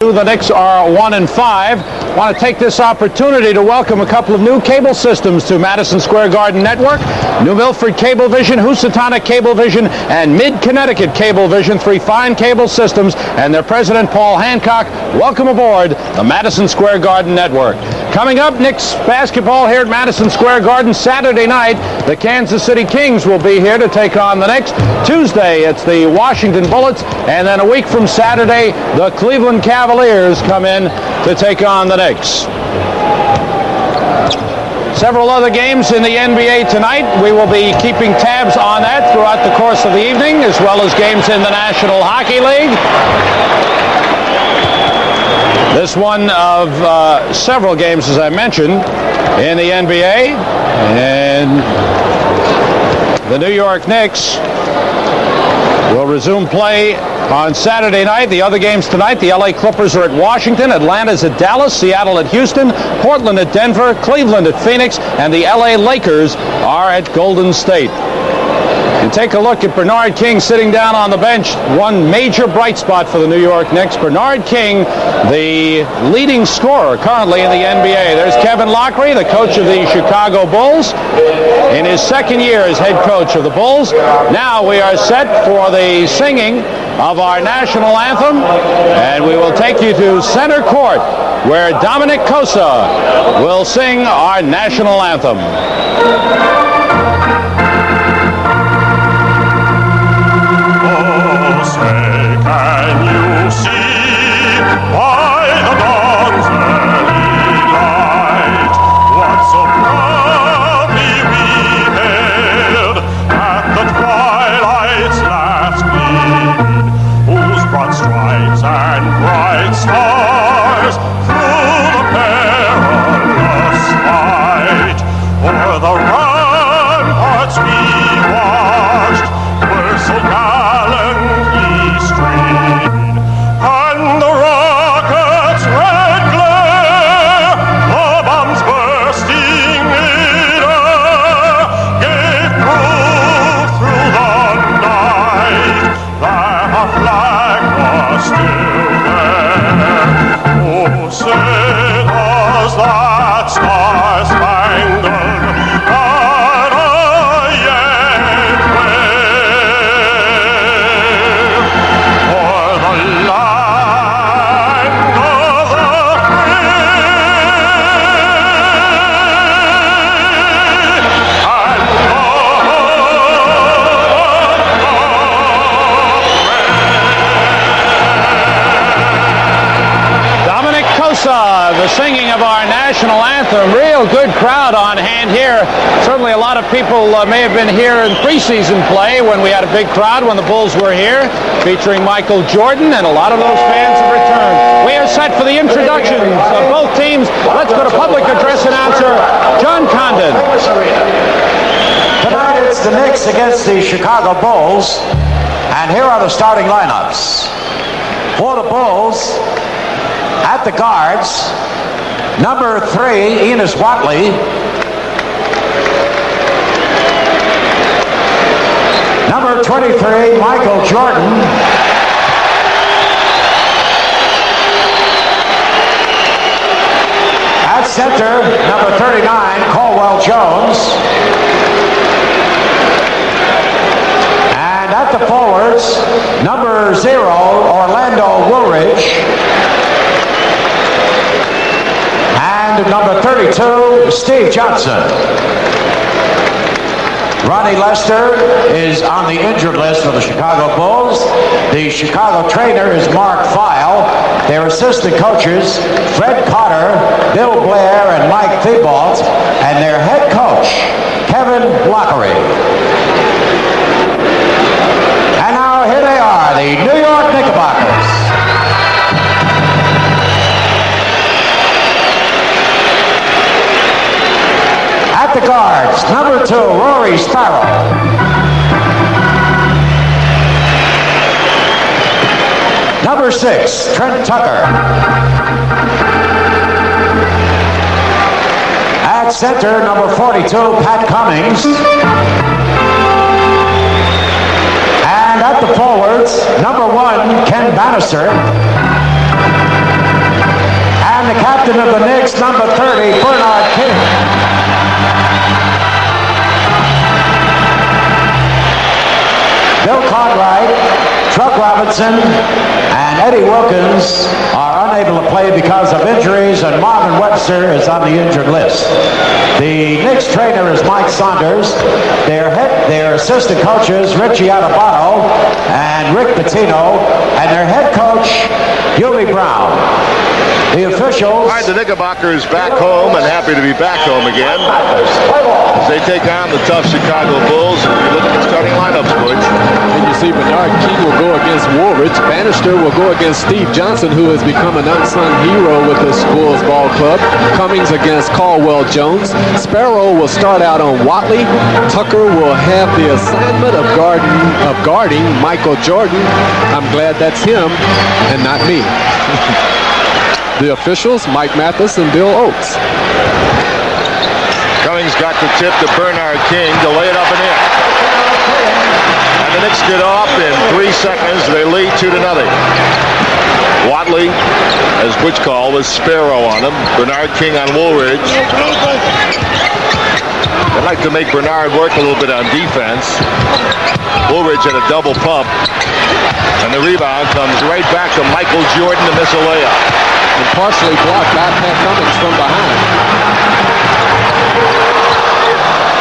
The Knicks are 1-5. Want to take this opportunity to welcome a couple of new cable systems to Madison Square Garden Network. New Milford Cablevision, Housatonic Cablevision, and Mid-Connecticut Cablevision, three fine cable systems, and their president, Paul Hancock. Welcome aboard the Madison Square Garden Network. Coming up, Knicks basketball here at Madison Square Garden Saturday night. The Kansas City Kings will be here to take on the Knicks. Tuesday, it's the Washington Bullets, and then a week from Saturday, the Cleveland Cavaliers come in to take on the Knicks. Several other games in the NBA tonight. We will be keeping tabs on that throughout the course of the evening, as well as games in the National Hockey League. This one of several games, as I mentioned, in the NBA. And the New York Knicks will resume play on Saturday night. The other games tonight, the LA Clippers are at Washington, Atlanta's at Dallas, Seattle at Houston, Portland at Denver, Cleveland at Phoenix, and the LA Lakers are at Golden State. And take a look at Bernard King sitting down on the bench. One major bright spot for the New York Knicks. Bernard King, the leading scorer currently in the NBA. There's Kevin Lockery, the coach of the Chicago Bulls, in his second year as head coach of the Bulls. Now we are set for the singing of our national anthem, and we will take you to center court, where Dominic Cosa will sing our national anthem. The singing of our national anthem. Real good crowd on hand here. Certainly a lot of people may have been here in preseason play when we had a big crowd when the Bulls were here, featuring M.Jordan, and a lot of those fans have returned. We are set for the introductions of both teams. Let's go to public address announcer John Condon. Tonight it's the Knicks against the Chicago Bulls, and here are the starting lineups. For the Bulls, at the guards, number 3, Enos Watley. Number 23, M.Jordan. At center, number 39, Caldwell Jones. And at the forwards, number 0, Orlando Woolridge. And number 32, Steve Johnson. Ronnie Lester is on the injured list for the Chicago Bulls. The Chicago trainer is Mark Feil. Their assistant coaches, Fred Cotter, Bill Blair, and Mike Thibault. And their head coach, Kevin Lockery. And now here they are, the New York Knickerbockers. At the guards, number 2, Rory Sparrow. Number 6, Trent Tucker. At center, number 42, Pat Cummings. And at the forwards, number 1, Ken Bannister. the captain of the Knicks, number 30, Bernard King. Bill Cartwright, Truck Robinson, and Eddie Wilkins are unable to play because of injuries, and Marvin Webster is on the injured list. The Knicks trainer is Mike Saunders. Their assistant coaches, Richie Adebato and Rick Pitino, and their head coach, Huey Brown. The officials... All right, the Knickerbockers back home and happy to be back home again as they take on the tough Chicago Bulls. And you look at the starting lineups, Butch. And you see Bernard King will go against Woolridge. Bannister will go against Steve Johnson, who has become an unsung hero with this Bulls ball club. Cummings against Caldwell Jones. Sparrow will start out on Watley. Tucker will have the assignment of guarding Michael Jordan. I'm glad that's him and not me. The officials, Mike Mathis and Bill Oates. Cummings got the tip to Bernard King to lay it up and in. And the Knicks get off in 3 seconds. They lead 2-0. Watley, as Butch called, was Sparrow on him. Bernard King on Woolridge. I'd like to make Bernard work a little bit on defense. Woolridge had a double pump. And the rebound comes right back to Michael Jordan to miss a layup. And partially blocked by Pat Cummings from behind.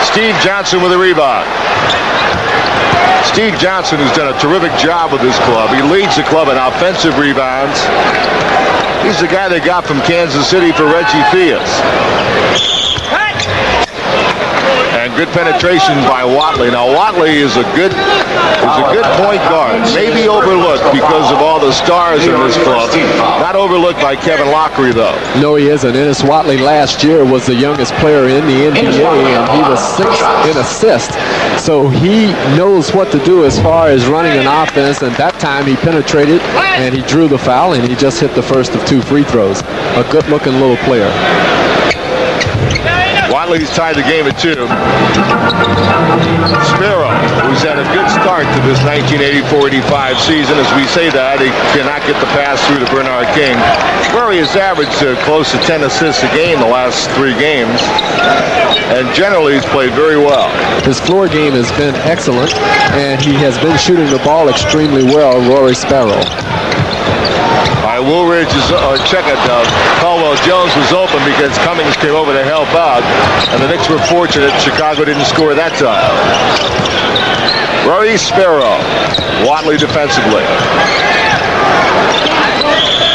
Steve Johnson with a rebound. Steve Johnson has done a terrific job with this club. He leads the club in offensive rebounds. He's the guy they got from Kansas City for Reggie Theus. And good penetration by Watley. Now Watley is a good point guard. Maybe overlooked because of all the stars in this club. Not overlooked by Kevin Lockery though. No, he isn't. Ennis Watley last year was the youngest player in the NBA, and he was 6th in assists. So he knows what to do as far as running an offense, and that time he penetrated and he drew the foul, and he just hit the first of 2 free throws. A good-looking little player. Watley's tied the game at 2. Sparrow, who's had a good start to this 1984-85 season. As we say that, he cannot get the pass through to Bernard King. Murray has averaged close to 10 assists a game the last 3 games. And generally, he's played very well. His floor game has been excellent, and he has been shooting the ball extremely well, Rory Sparrow. Woolridge is, Caldwell Jones was open because Cummings came over to help out, and the Knicks were fortunate Chicago didn't score that time. Rory Sparrow, Watley defensively.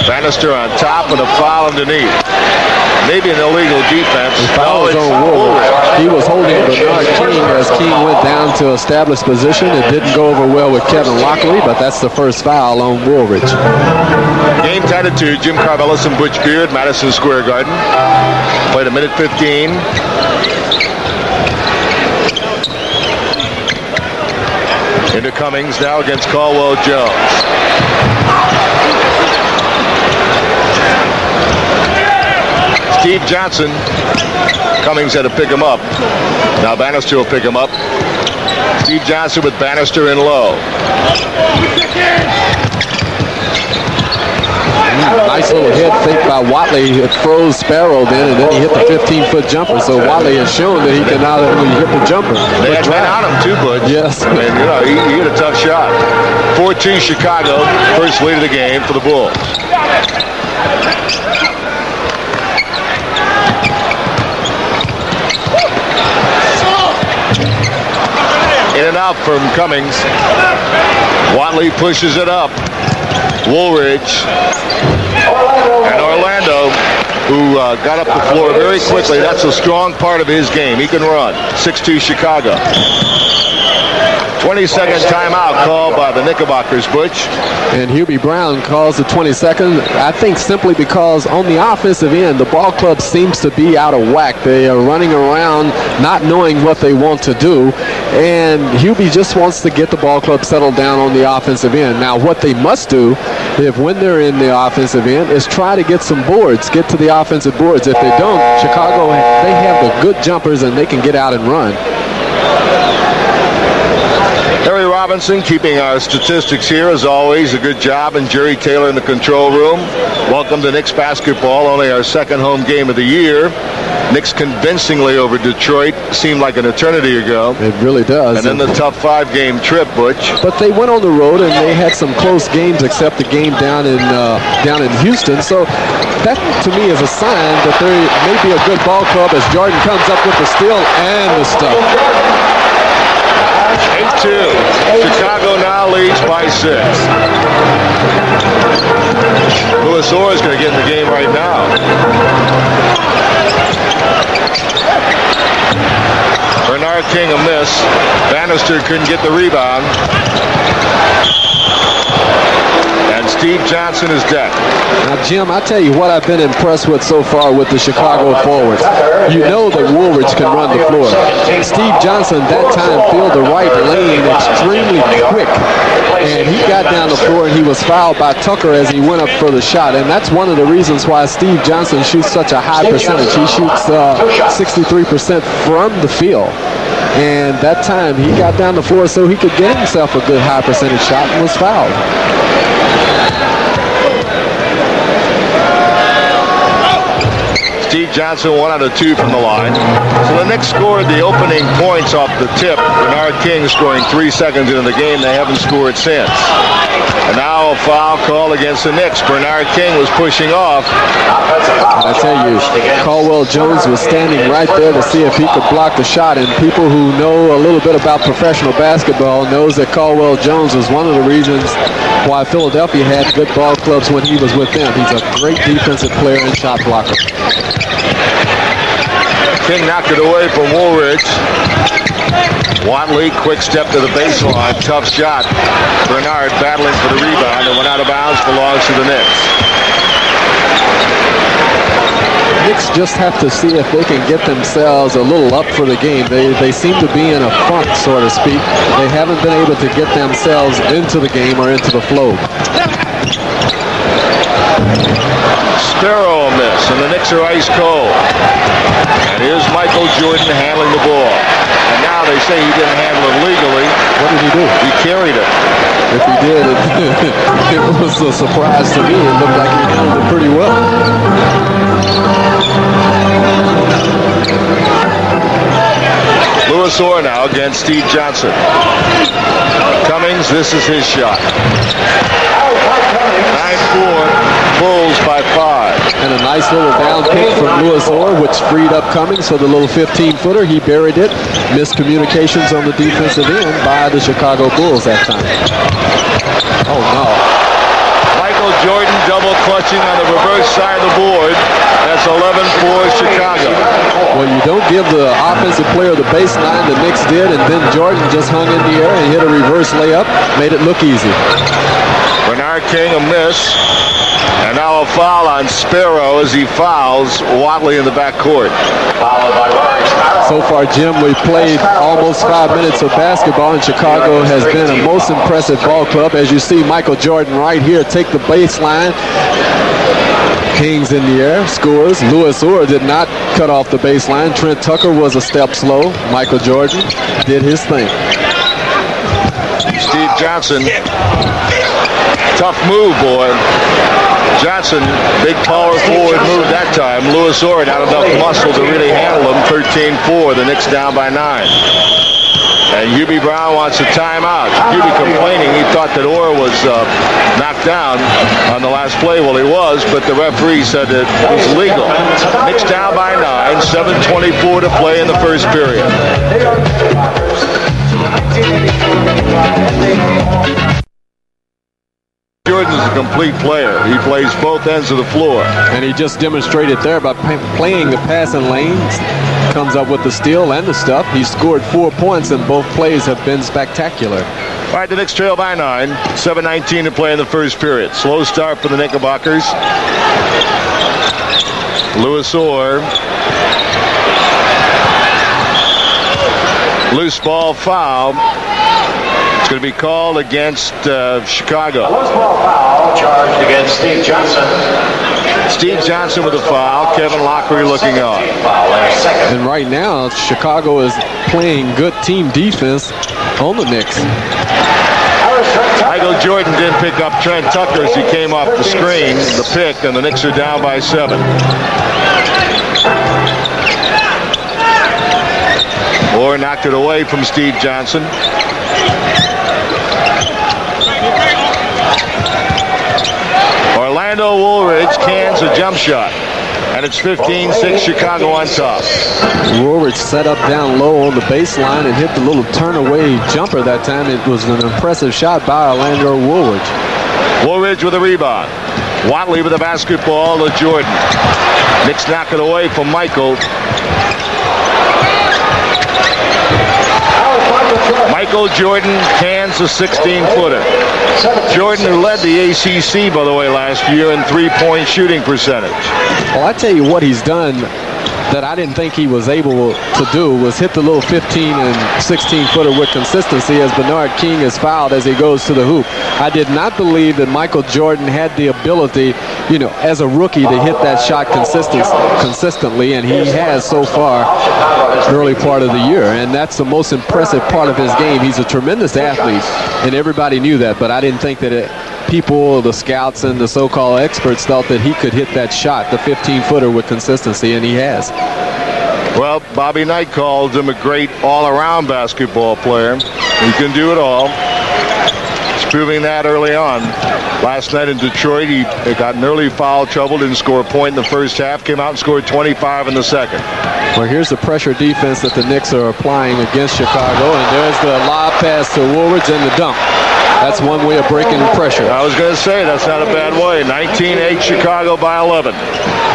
Bannister on top and a foul underneath. Maybe an illegal defense. The foul was on Woolridge. He was holding Bernard King as King went down to establish position. It didn't go over well with Kevin Lockery, but that's the first foul on Woolridge. Game tied at 2. Jim Carvelis and Butch Beard, Madison Square Garden. Played a minute 15. Into Cummings now against Caldwell Jones. Steve Johnson. Cummings had to pick him up. Now Bannister will pick him up. Steve Johnson with Bannister in low. Nice little head fake by Watley. It froze Sparrow then, and then he hit the 15-foot jumper. So Watley has shown that he can not only hit the jumper. They had men on him too, Butch. Yes. I mean, he hit a tough shot. 4-2 Chicago. First lead of the game for the Bulls. In and out from Cummings. Watley pushes it up. Woolridge and Orlando, who got up the floor very quickly. That's a strong part of his game. He can run. 6-2 Chicago. 20-second timeout called by the Knickerbockers, Butch. And Hubie Brown calls the 22nd, I think simply because on the offensive end, the ball club seems to be out of whack. They are running around not knowing what they want to do, and Hubie just wants to get the ball club settled down on the offensive end. Now, what they must do, if when they're in the offensive end, is try to get some boards, get to the offensive boards. If they don't, Chicago, they have the good jumpers, and they can get out and run. Harry Robinson keeping our statistics here as always. A good job, and Jerry Taylor in the control room. Welcome to Knicks basketball, only our second home game of the year. Knicks convincingly over Detroit. Seemed like an eternity ago. It really does. And then the tough 5-game trip, Butch. But they went on the road and they had some close games, except the game down in Houston. So that to me is a sign that there may be a good ball club as Jordan comes up with the steal and the stuff. 8-2. Chicago now leads by 6. Louis Orr is going to get in the game right now. Bernard King a miss. Bannister couldn't get the rebound. And Steve Johnson is dead. Now, Jim, I tell you what I've been impressed with so far with the Chicago forwards. You know that Woolridge can run the floor. Steve Johnson that time filled the right lane extremely quick. And he got down the floor and he was fouled by Tucker as he went up for the shot. And that's one of the reasons why Steve Johnson shoots such a high percentage. He shoots 63% from the field. And that time he got down the floor so he could get himself a good high percentage shot and was fouled. Steve Johnson 1 out of 2 from the line. So the Knicks scored the opening points off the tip. Bernard King scoring 3 seconds into the game. They haven't scored since. And now a foul call against the Knicks. Bernard King was pushing off. I tell you, Caldwell Jones was standing right there to see if he could block the shot. And people who know a little bit about professional basketball knows that Caldwell Jones was one of the reasons why Philadelphia had good ball clubs when he was with them. He's a great defensive player and shot blocker. King knocked it away from Woolridge. Watley, quick step to the baseline. Tough shot. Bernard battling for the rebound and went out of bounds. Belongs to the Knicks. Knicks just have to see if they can get themselves a little up for the game. They seem to be in a funk, so to speak. They haven't been able to get themselves into the game or into the flow. Sparrow a miss, and the Knicks are ice cold. And here's Michael Jordan handling the ball. And now they say he didn't handle it legally. What did he do? He carried it. If he did, it was a surprise to me. It looked like he handled it pretty well. Louis Orr now against Steve Johnson. Cummings, this is his shot. 9-4. Bulls by 5. And a nice little down kick from Louis Orr, which freed up Cummings for the little 15-footer. He buried it. Miscommunications on the defensive end by the Chicago Bulls that time. Oh, no. Michael Jordan double clutching on the reverse side of the board. That's 11-4 Chicago. Well, you don't give the offensive player the baseline the Knicks did, and then Jordan just hung in the air and hit a reverse layup, made it look easy. Bernard King a miss. And now a foul on Sparrow as he fouls Watley in the backcourt. So far, Jim, we've played almost 5 minutes of basketball, and Chicago has been a most impressive ball club. As you see, Michael Jordan right here take the baseline. Kings in the air, scores. Louis Orr did not cut off the baseline. Trent Tucker was a step slow. Michael Jordan did his thing. Steve Johnson. Tough move, boy. Johnson, big power forward move that time. Louis Orr not enough muscle to really handle him. 13-4. The Knicks down by 9. And Hubie Brown wants a timeout. Hubie complaining. He thought that Orr was knocked down on the last play. Well, he was, but the referee said it was legal. Knicks down by 9. 7:24 to play in the first period. Jordan's a complete player. He plays both ends of the floor. And he just demonstrated there by playing the passing lanes. Comes up with the steal and the stuff. He scored 4 points, and both plays have been spectacular. All right, the Knicks trail by 9. 7:19 to play in the first period. Slow start for the Knickerbockers. Louis Orr. Loose ball foul. It's going to be called against Chicago. Loose ball foul charged against Steve Johnson. Steve Johnson with a foul. Kevin Lockery looking on. And right now, Chicago is playing good team defense on the Knicks. Michael Jordan didn't pick up Trent Tucker as he came off the screen, the pick, and the Knicks are down by 7. Moore knocked it away from Steve Johnson. Orlando Woolridge cans a jump shot. And it's 15-6 Chicago on top. Woolridge set up down low on the baseline and hit the little turn-away jumper that time. It was an impressive shot by Orlando Woolridge. Woolridge with a rebound. Watley with the basketball to Jordan. Knicks knock it away from Michael. Michael Jordan cans a 16-footer. Jordan, who led the ACC, by the way, last year in three-point shooting percentage. Well, I tell you what he's done that I didn't think he was able to do was hit the little 15 and 16-footer with consistency as Bernard King is fouled as he goes to the hoop. I did not believe that Michael Jordan had the ability, you know, as a rookie to hit that shot consistently, and he has so far early part of the year, and that's the most impressive part of his game. He's a tremendous athlete, and everybody knew that, but I didn't think that people, the scouts and the so-called experts, thought that he could hit that shot, the 15-footer with consistency, and he has. Well, Bobby Knight called him a great all-around basketball player. He can do it all. He's proving that early on. Last night in Detroit, he got in early foul trouble, didn't score a point in the first half, came out and scored 25 in the second. Well, here's the pressure defense that the Knicks are applying against Chicago, and there's the lob pass to Woolridge and the dunk. That's one way of breaking pressure. I was going to say, that's not a bad way. 19-8 Chicago by 11.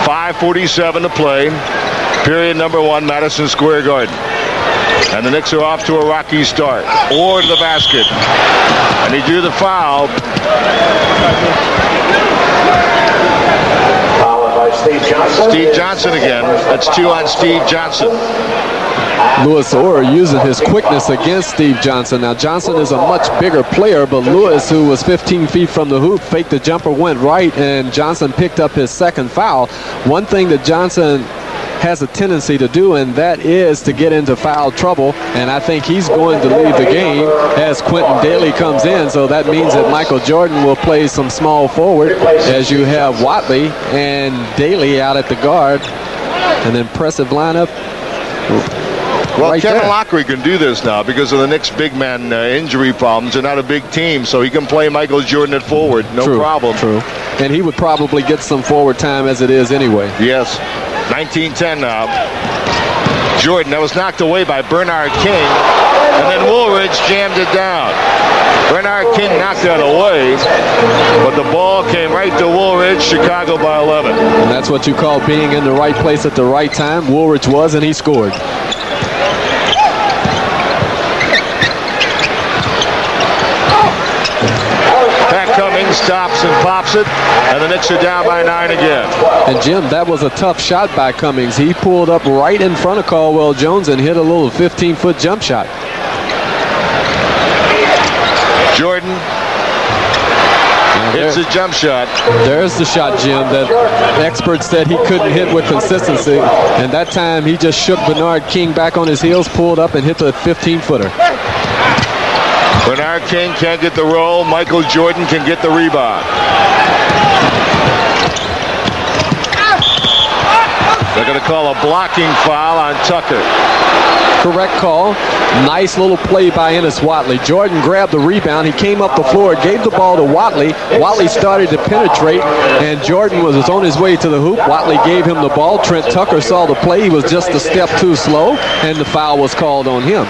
5:47 to play. Period number 1, Madison Square Garden. And the Knicks are off to a rocky start. Or to the basket. And he drew the foul. Followed by Steve Johnson. Steve Johnson again. That's 2 on Steve Johnson. Lewis Orr using his quickness against Steve Johnson. Now, Johnson is a much bigger player, but Lewis, who was 15 feet from the hoop, faked the jumper, went right, and Johnson picked up his second foul. One thing that Johnson has a tendency to do, and that is to get into foul trouble, and I think he's going to leave the game as Quentin Daly comes in, so that means that Michael Jordan will play some small forward as you have Watley and Daly out at the guard. An impressive lineup. Well, Right Kevin there. Lockery can do this now because of the Knicks' big man injury problems. They're not a big team, so he can play Michael Jordan at forward. No problem. True. And he would probably get some forward time as it is anyway. Yes. 19-10 now. Jordan, that was knocked away by Bernard King, and then Woolridge jammed it down. Bernard King knocked that away, but the ball came right to Woolridge, Chicago by 11. And that's what you call being in the right place at the right time. Woolridge was, and he scored. Pat Cummings stops and pops it, and the Knicks are down by 9 again. And Jim, that was a tough shot by Cummings. He pulled up right in front of Caldwell Jones and hit a little 15-foot jump shot. Jordan hits a jump shot. There's the shot, Jim, that experts said he couldn't hit with consistency. And that time he just shook Bernard King back on his heels, pulled up, and hit the 15-footer. Bernard King can't get the roll. Michael Jordan can get the rebound. They're going to call a blocking foul on Tucker. Correct call. Nice little play by Ennis Watley. Jordan grabbed the rebound. He came up the floor, gave the ball to Watley. Watley started to penetrate, and Jordan was on his way to the hoop. Watley gave him the ball. Trent Tucker saw the play. He was just a step too slow, and the foul was called on him.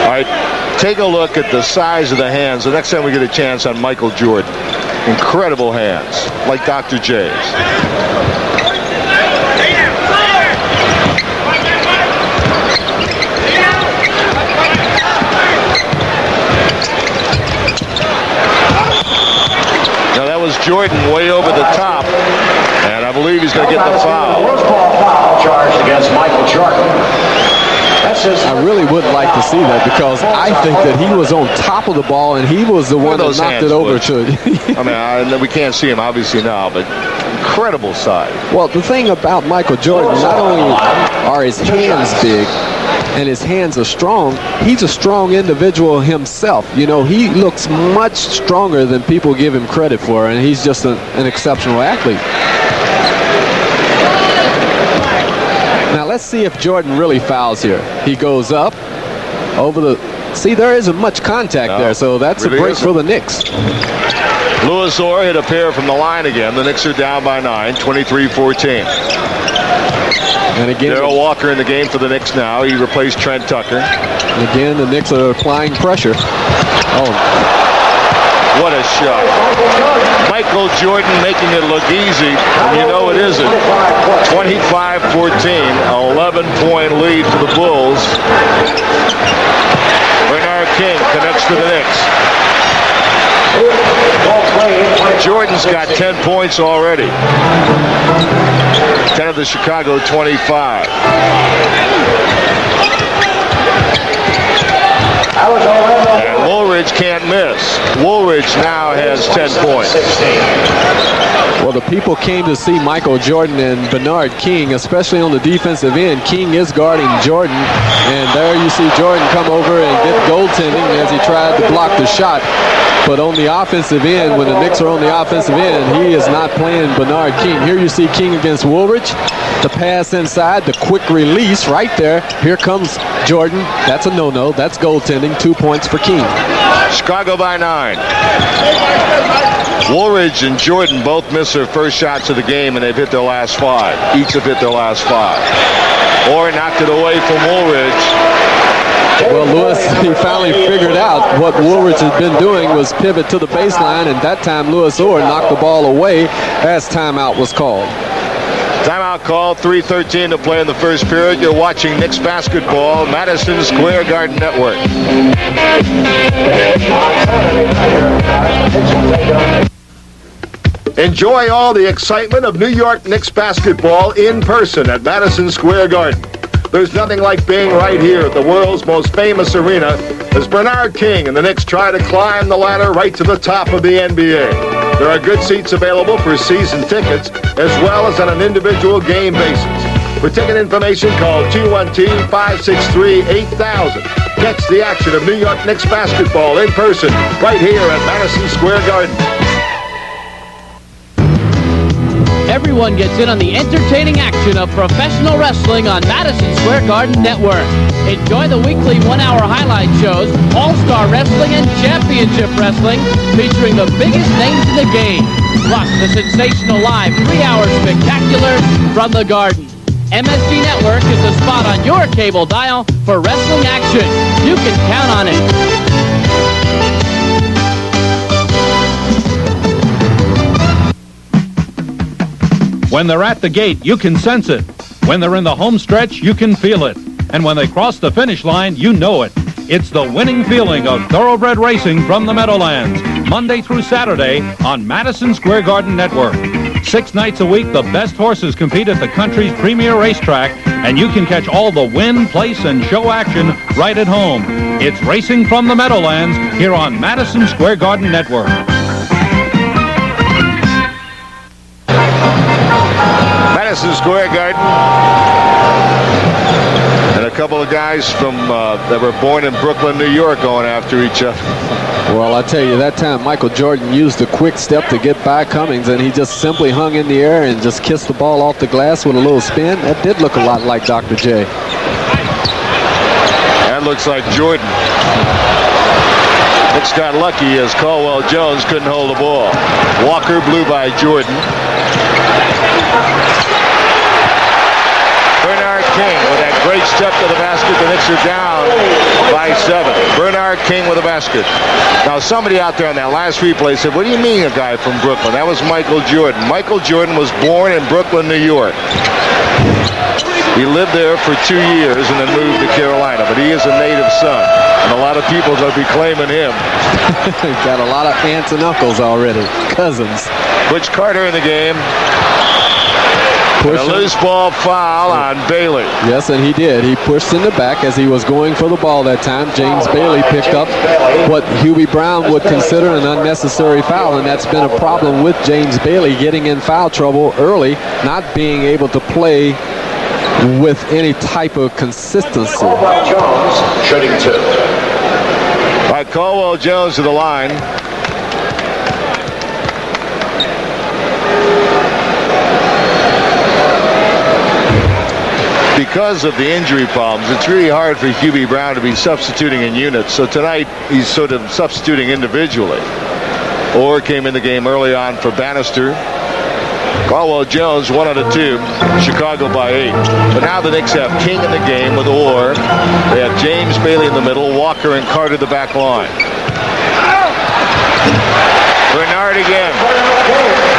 All right. Take a look at the size of the hands the next time we get a chance on Michael Jordan. Incredible hands, like Dr. J's. Now that was Jordan way over the top, and I believe he's going to get the foul. First ball foul charged against Michael Jordan. I really would like to see that because I think that he was on top of the ball and he was the one that knocked it over to it. I mean, we can't see him obviously now, but incredible size. Well, the thing about Michael Jordan, not only are his hands big and his hands are strong, he's a strong individual himself. You know, he looks much stronger than people give him credit for, and he's just an exceptional athlete. Now let's see if Jordan really fouls here. He goes up over the... See, there isn't much contact there, so that's really a break for the Knicks. Louis Orr hit a pair from the line again. The Knicks are down by 9, 23-14. And again, Darrell Walker in the game for the Knicks now. He replaced Trent Tucker. And again, the Knicks are applying pressure. Oh. What a shot. Michael Jordan making it look easy. You know it isn't. 25-14, 11-point lead for the Bulls. Bernard King connects to the Knicks. Jordan's got 10 points already. 10 of the Chicago 25. And Woolridge can't miss. Woolridge now has 10 points. Well, the people came to see Michael Jordan and Bernard King, especially on the defensive end. King is guarding Jordan, and there you see Jordan come over and get goaltending as he tried to block the shot. But on the offensive end, when the Knicks are on the offensive end, he is not playing Bernard King. Here you see King against Woolridge. The pass inside, the quick release right there. Here comes Jordan. That's a no-no. That's goaltending. 2 points for King. Chicago by 9. Woolridge and Jordan both missed their first shots of the game, and they've hit their last 5. Each have hit their last 5. Orr knocked it away from Woolridge. Well, Lewis, he finally figured out what Woolridge had been doing was pivot to the baseline, and that time Louis Orr knocked the ball away as timeout was called. Timeout called, 3:13 to play in the first period. You're watching Knicks basketball, Madison Square Garden Network. Enjoy all the excitement of New York Knicks basketball in person at Madison Square Garden. There's nothing like being right here at the world's most famous arena as Bernard King and the Knicks try to climb the ladder right to the top of the NBA. There are good seats available for season tickets as well as on an individual game basis. For ticket information, call 212-563-8000. Catch the action of New York Knicks basketball in person right here at Madison Square Garden. Everyone gets in on the entertaining action of professional wrestling on Madison Square Garden Network. Enjoy the weekly 1-hour highlight shows, All-Star Wrestling and Championship Wrestling, featuring the biggest names in the game. Plus the sensational live 3-hour spectacular from the Garden. MSG Network is the spot on your cable dial for wrestling action. You can count on it. When they're at the gate, you can sense it. When they're in the home stretch, you can feel it. And when they cross the finish line, you know it. It's the winning feeling of thoroughbred racing from the Meadowlands, Monday through Saturday on Madison Square Garden Network. 6 nights a week, the best horses compete at the country's premier racetrack, and you can catch all the win, place, and show action right at home. It's Racing from the Meadowlands here on Madison Square Garden Network. Madison Square Garden. And a couple of guys from that were born in Brooklyn, New York, going after each other. Well, I tell you, that time Michael Jordan used a quick step to get by Cummings, and he just simply hung in the air and just kissed the ball off the glass with a little spin. That did look a lot like Dr. J. That looks like Jordan. Knicks got lucky as Caldwell Jones couldn't hold the ball. Walker blew by Jordan. Bernard King with that great step to the basket. The Knicks are down by 7. Bernard King with a basket. Now somebody out there on that last replay said, what do you mean a guy from Brooklyn? That was Michael Jordan. Michael Jordan was born in Brooklyn, New York. He lived there for 2 years and then moved to Carolina, but he is a native son, and a lot of people will be claiming him. Got a lot of aunts and uncles already, cousins. Butch Carter in the game. pushed a loose ball foul on Bailey. Yes, and he did. He pushed in the back as he was going for the ball that time. James Bailey picked up what Hubie Brown would consider an unnecessary foul, and that's been a problem with James Bailey, getting in foul trouble early, not being able to play with any type of consistency. Caldwell Jones shooting 2. All right, Caldwell Jones to the line. Because of the injury problems, it's really hard for Hubie Brown to be substituting in units. So tonight, he's sort of substituting individually. Orr came in the game early on for Bannister. Caldwell Jones, 1 out of 2. Chicago by 8. But now the Knicks have King in the game with Orr. They have James Bailey in the middle, Walker and Carter the back line. Bernard again.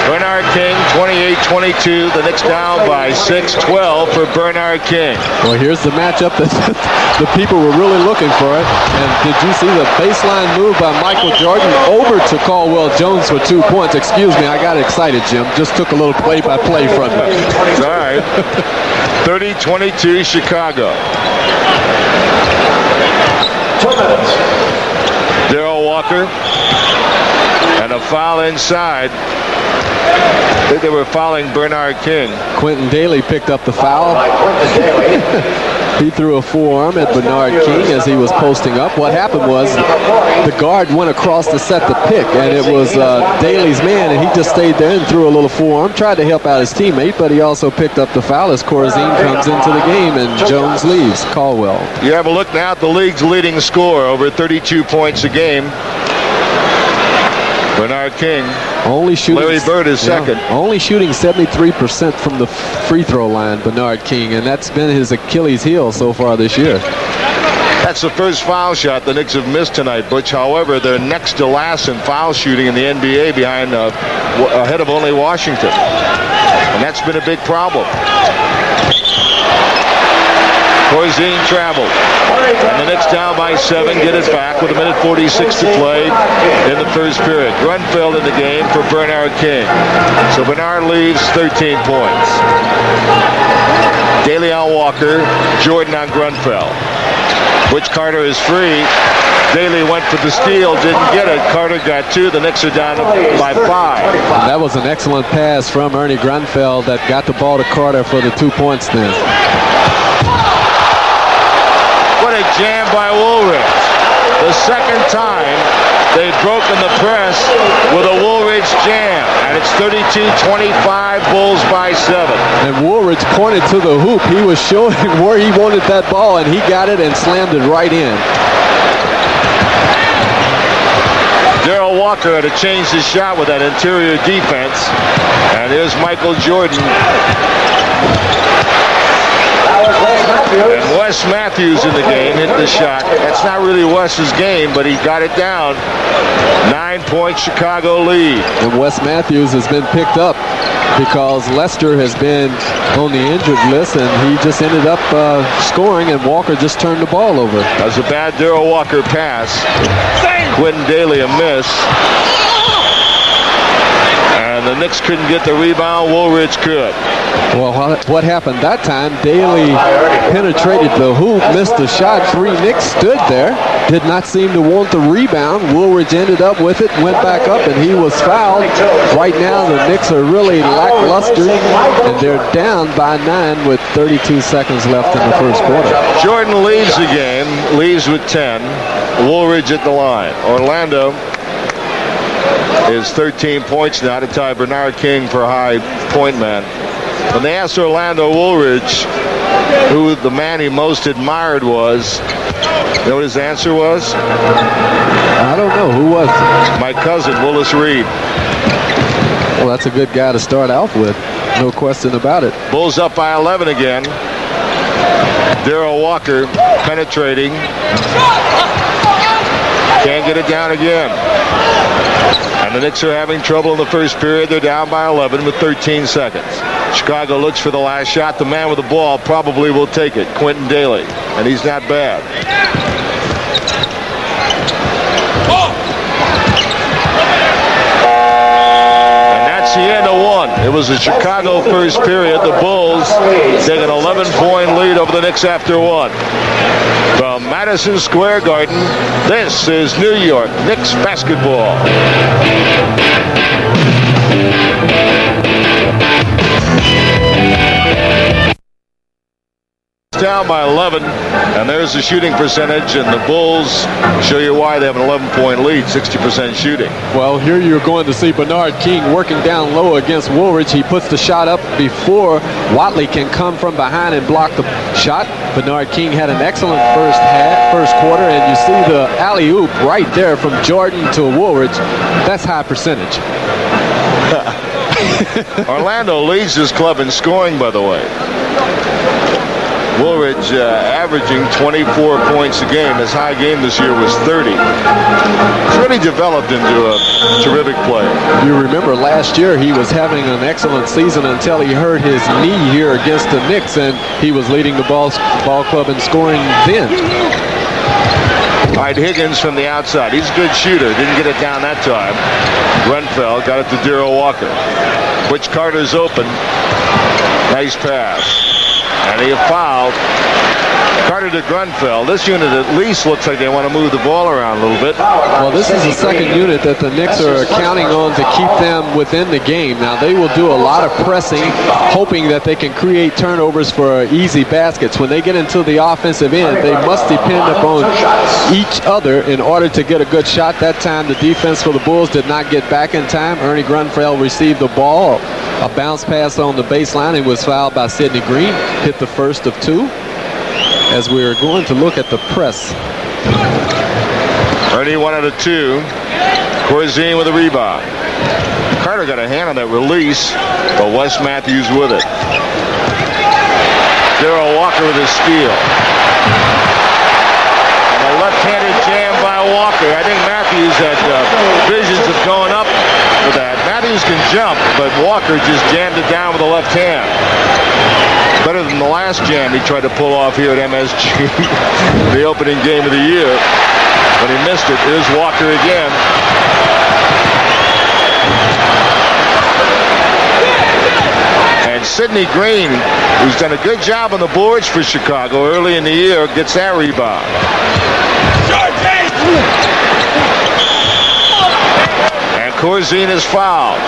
Bernard King, 28-22. The Knicks down by 6-12 for Bernard King. Well, here's the matchup that the people were really looking for it. And did you see the baseline move by M.Jordan over to Caldwell Jones for 2 points? Excuse me, I got excited, Jim. Just took a little play-by-play from me. All right. 30-22 Chicago. 2 minutes. Darrell Walker. And a foul inside. I think they were fouling Bernard King. Quentin Daly picked up the foul. He threw a forearm at Bernard King as he was posting up. What happened was the guard went across to set the pick, and it was Daly's man, and he just stayed there and threw a little forearm, tried to help out his teammate, but he also picked up the foul as Corzine comes into the game, and Jones leaves. Caldwell. You have a look now at the league's leading scorer, over 32 points a game. Bernard King. Only shooting, Larry Bird is second. Only shooting 73% from the free throw line, Bernard King, and that's been his Achilles heel so far this year. That's the first foul shot the Knicks have missed tonight, Butch. However, they're next to last in foul shooting in the NBA, behind ahead of only Washington, and that's been a big problem. Corzine traveled. And the Knicks down by 7, get it back with 1:46 to play in the first period. Grunfeld in the game for Bernard King. So Bernard leaves 13 points. Daly on Walker, Jordan on Grunfeld. Butch Carter is free. Daly went for the steal, didn't get it. Carter got 2. The Knicks are down by 5. That was an excellent pass from Ernie Grunfeld that got the ball to Carter for the 2 points then. What a jam by Woolridge. The second time they've broken the press with a Woolridge jam. And it's 32-25, Bulls by 7. And Woolridge pointed to the hoop. He was showing where he wanted that ball, and he got it and slammed it right in. Darrell Walker had to change his shot with that interior defense. And here's M.Jordan. And Wes Matthews in the game hit the shot. That's not really Wes's game, but he got it down. 9-point Chicago lead. And Wes Matthews has been picked up because Lester has been on the injured list, and he just ended up scoring, and Walker just turned the ball over. That was a bad Darrell Walker pass. Quentin Daly a miss. And the Knicks couldn't get the rebound. Woolridge could. Well, what happened that time, Daly penetrated the hoop, missed the shot. 3 Knicks stood there, did not seem to want the rebound. Woolridge ended up with it, went back up, and he was fouled. Right now, the Knicks are really lackluster, and they're down by 9 with 32 seconds left in the first quarter. Jordan leaves the game, leaves with 10. Woolridge at the line. Orlando is 13 points now to tie Bernard King for high point man. When they asked Orlando Woolridge who the man he most admired was, you know what his answer was? I don't know. Who was it? My cousin, Willis Reed. Well, that's a good guy to start off with. No question about it. Bulls up by 11 again. Darrell Walker penetrating. Can't get it down again. And the Knicks are having trouble in the first period. They're down by 11 with 13 seconds. Chicago looks for the last shot. The man with the ball probably will take it, Quentin Daly, and he's not bad. And that's the end of 1. 1. It was a Chicago first period. The Bulls take an 11-point lead over the Knicks after 1. From Madison Square Garden, this is New York Knicks basketball. Down by 11, and there's the shooting percentage, and the Bulls show you why they have an 11-point lead, 60% shooting. Well, here you're going to see Bernard King working down low against Woolridge. He puts the shot up before Watley can come from behind and block the shot. Bernard King had an excellent first quarter, and you see the alley-oop right there from Jordan to Woolridge. That's high percentage. Orlando leads this club in scoring, by the way. Woolridge averaging 24 points a game. His high game this year was 30. He's really developed into a terrific player. You remember last year he was having an excellent season until he hurt his knee here against the Knicks, and he was leading the ball club in scoring then. All right, Higgins from the outside. He's a good shooter. Didn't get it down that time. Grunfeld got it to Darrell Walker. Butch Carter's open. Nice pass. And he fouled Carter to Grunfeld. This unit at least looks like they want to move the ball around a little bit. Well, this is the second unit that the Knicks are counting on to keep them within the game. Now, they will do a lot of pressing, hoping that they can create turnovers for easy baskets. When they get into the offensive end, they must depend upon each other in order to get a good shot. That time, the defense for the Bulls did not get back in time. Ernie Grunfeld received the ball. A bounce pass on the baseline and was fouled by Sidney Green. Hit the first of 2. As we are going to look at the press. Ernie 1 out of 2. Corzine with a rebound. Carter got a hand on that release, but Wes Matthews with it. Darrell Walker with a steal. And a left-handed jam by Walker. I think Matthews had visions of going up with that. Matthews can jump, but Walker just jammed it down with the left hand. Better than the last jam he tried to pull off here at MSG, the opening game of the year, but he missed it. Here's Walker again. And Sidney Green, who's done a good job on the boards for Chicago early in the year, gets that rebound. Corzine is fouled.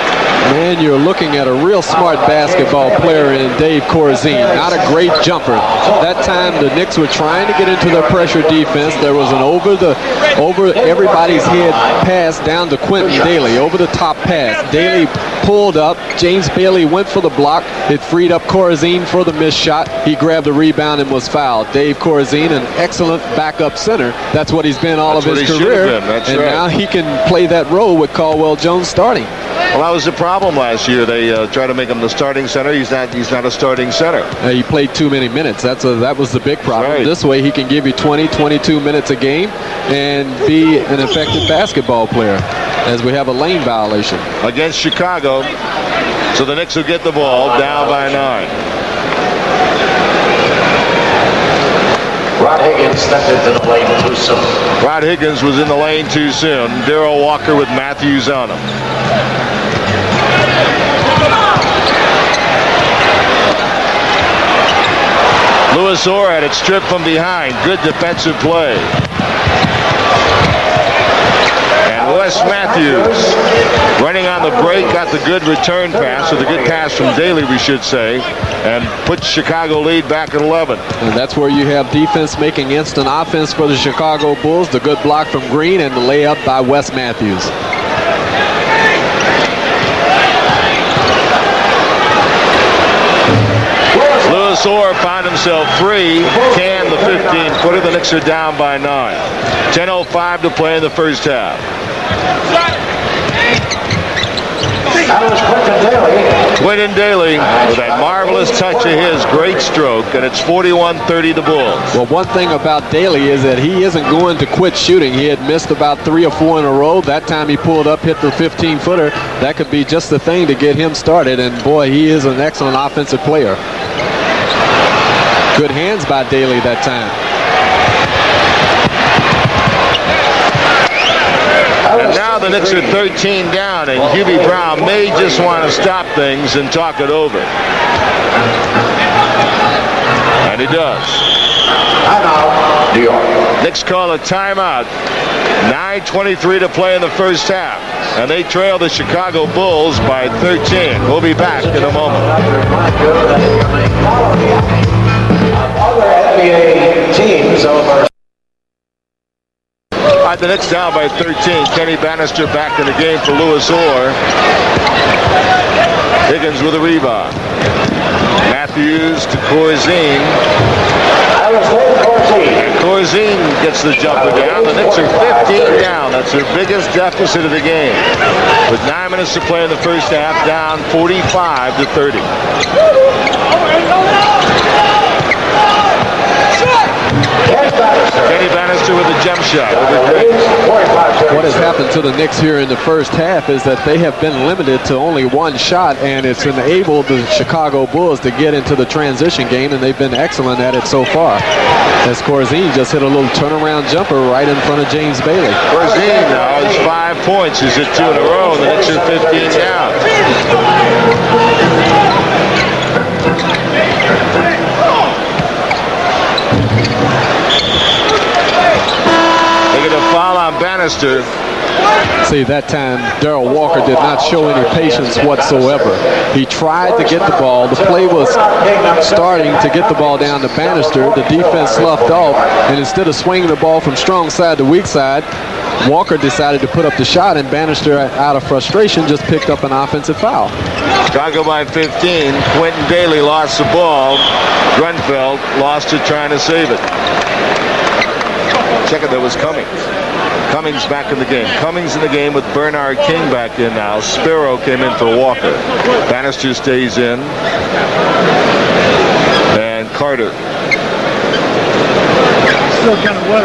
Man, you're looking at a real smart basketball player in Dave Corzine. Not a great jumper. That time the Knicks were trying to get into their pressure defense. There was an over everybody's head pass down to Quentin Daly. Over the top pass. Daly pulled up. James Bailey went for the block. It freed up Corzine for the missed shot. He grabbed the rebound and was fouled. Dave Corzine, an excellent backup center. That's what he's been all of his career. And now he can play that role with Caldwell Jones starting. Well, that was the problem last year. They tried to make him the starting center. He's not a starting center. He played too many minutes. That was the big problem. Right. This way he can give you 20, 22 minutes a game and be an effective basketball player, as we have a lane violation. Against Chicago. So the Knicks will get the ball down by 9. Rod Higgins stepped into the lane too soon. Rod Higgins was in the lane too soon. Darrell Walker with Matthews on him. Louis Orr had it stripped from behind. Good defensive play. And Wes Matthews running on the break, got the good return pass, or the good pass from Daly, we should say, and put Chicago lead back at 11. And that's where you have defense making instant offense for the Chicago Bulls. The good block from Green and the layup by Wes Matthews. Louis Orr found himself free. Can the 15-footer. The Knicks are down by 9. 10:05 to play in the first half. Quentin Daly with that marvelous touch of his, great stroke, and it's 41-30 the Bulls. Well, one thing about Daly is that he isn't going to quit shooting. He had missed about 3 or 4 in a row. That time he pulled up, hit the 15-footer. That could be just the thing to get him started, and boy, he is an excellent offensive player. Good hands by Daly that time. And now the Knicks are 13 down, and Hubie Brown may just want to stop things and talk it over. And he does. Timeout, New York. Knicks call a timeout. 9:23 to play in the first half. And they trail the Chicago Bulls by 13. We'll be back in a moment. Other NBA teams over. All right, the Knicks down by 13. Kenny Bannister back in the game for Louis Orr. Higgins with a rebound. Matthews to Corzine. And Corzine gets the jumper down. The Knicks are 15 down. That's their biggest deficit of the game. With 9 minutes to play in the first half, down 45-30. Kenny Bannister with a jump shot. What has happened to the Knicks here in the first half is that they have been limited to only one shot, and it's enabled the Chicago Bulls to get into the transition game, and they've been excellent at it so far. As Corzine just hit a little turnaround jumper right in front of James Bailey. Corzine now has 5 points. He's hit 2 in a row, and the Knicks are 15 down. They get a foul on Bannister. See, that time Darrell Walker did not show any patience whatsoever. He tried to get the ball. The play was starting to get the ball down to Bannister. The defense sloughed off, and instead of swinging the ball from strong side to weak side, Walker decided to put up the shot, and Bannister, out of frustration, just picked up an offensive foul. Chicago by 15. Quentin Daly lost the ball. Grunfeld lost it trying to save it. Check it, there was Cummings. Cummings back in the game. Cummings in the game with Bernard King back in now. Sparrow came in for Walker. Bannister stays in. And Carter. Still kind of wet.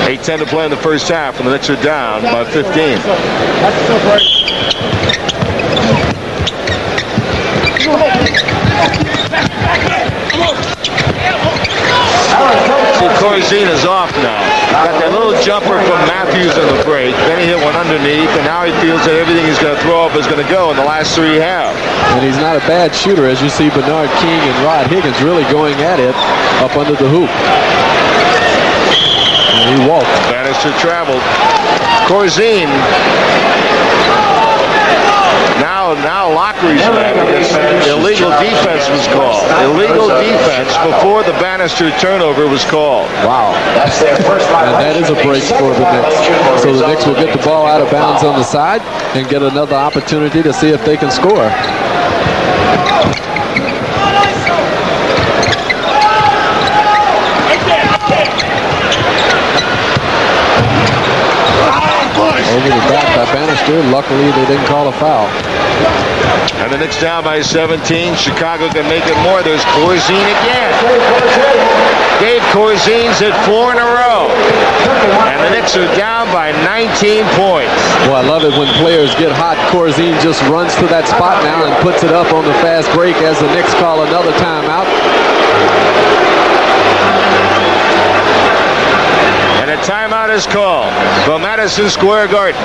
8:10 to play in the first half, and the Knicks are down by 15. That's still great. See, Corzine is off now. Got that little jumper from Matthews in the break. Then he hit one underneath, and now he feels that everything he's going to throw up is going to go in the last 3 halves. And he's not a bad shooter, as you see Bernard King and Rod Higgins really going at it up under the hoop. And he walked. Bannister traveled. Corzine. Now Lockery's back. Illegal defense was called. Illegal defense before the Bannister turnover was called. Wow. That's their first line. And that is a break for the Knicks. So the Knicks will get the ball out of bounds on the side and get another opportunity to see if they can score. Over the back by Bannister. Luckily, they didn't call a foul. And the Knicks down by 17. Chicago can make it more. There's Corzine again. Dave Corzine's hit 4 in a row. And the Knicks are down by 19 points. Well, I love it when players get hot. Corzine just runs to that spot now and puts it up on the fast break as the Knicks call another timeout. And a timeout is called from Madison Square Garden.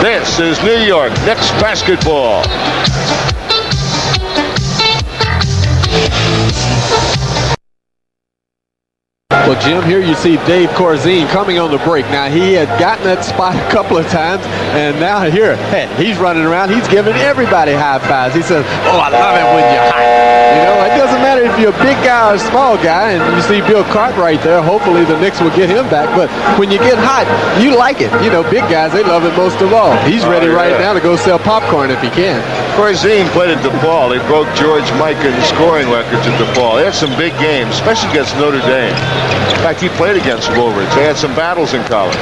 This is New York Knicks basketball. Well, Jim, here you see Dave Corzine coming on the break. Now, he had gotten that spot a couple of times, and now here, hey, he's running around. He's giving everybody high fives. He says, oh, I love it when you're hot. You know, it doesn't matter if you're a big guy or a small guy, and you see Bill Cartwright there. Hopefully the Knicks will get him back, but when you get hot, you like it. You know, big guys, they love it most of all. He's ready right now to go sell popcorn if he can. Corzine played at DePaul. He broke George Mikan's scoring records at DePaul. He had some big games, especially against Notre Dame. In fact, he played against Woolridge. They had some battles in college.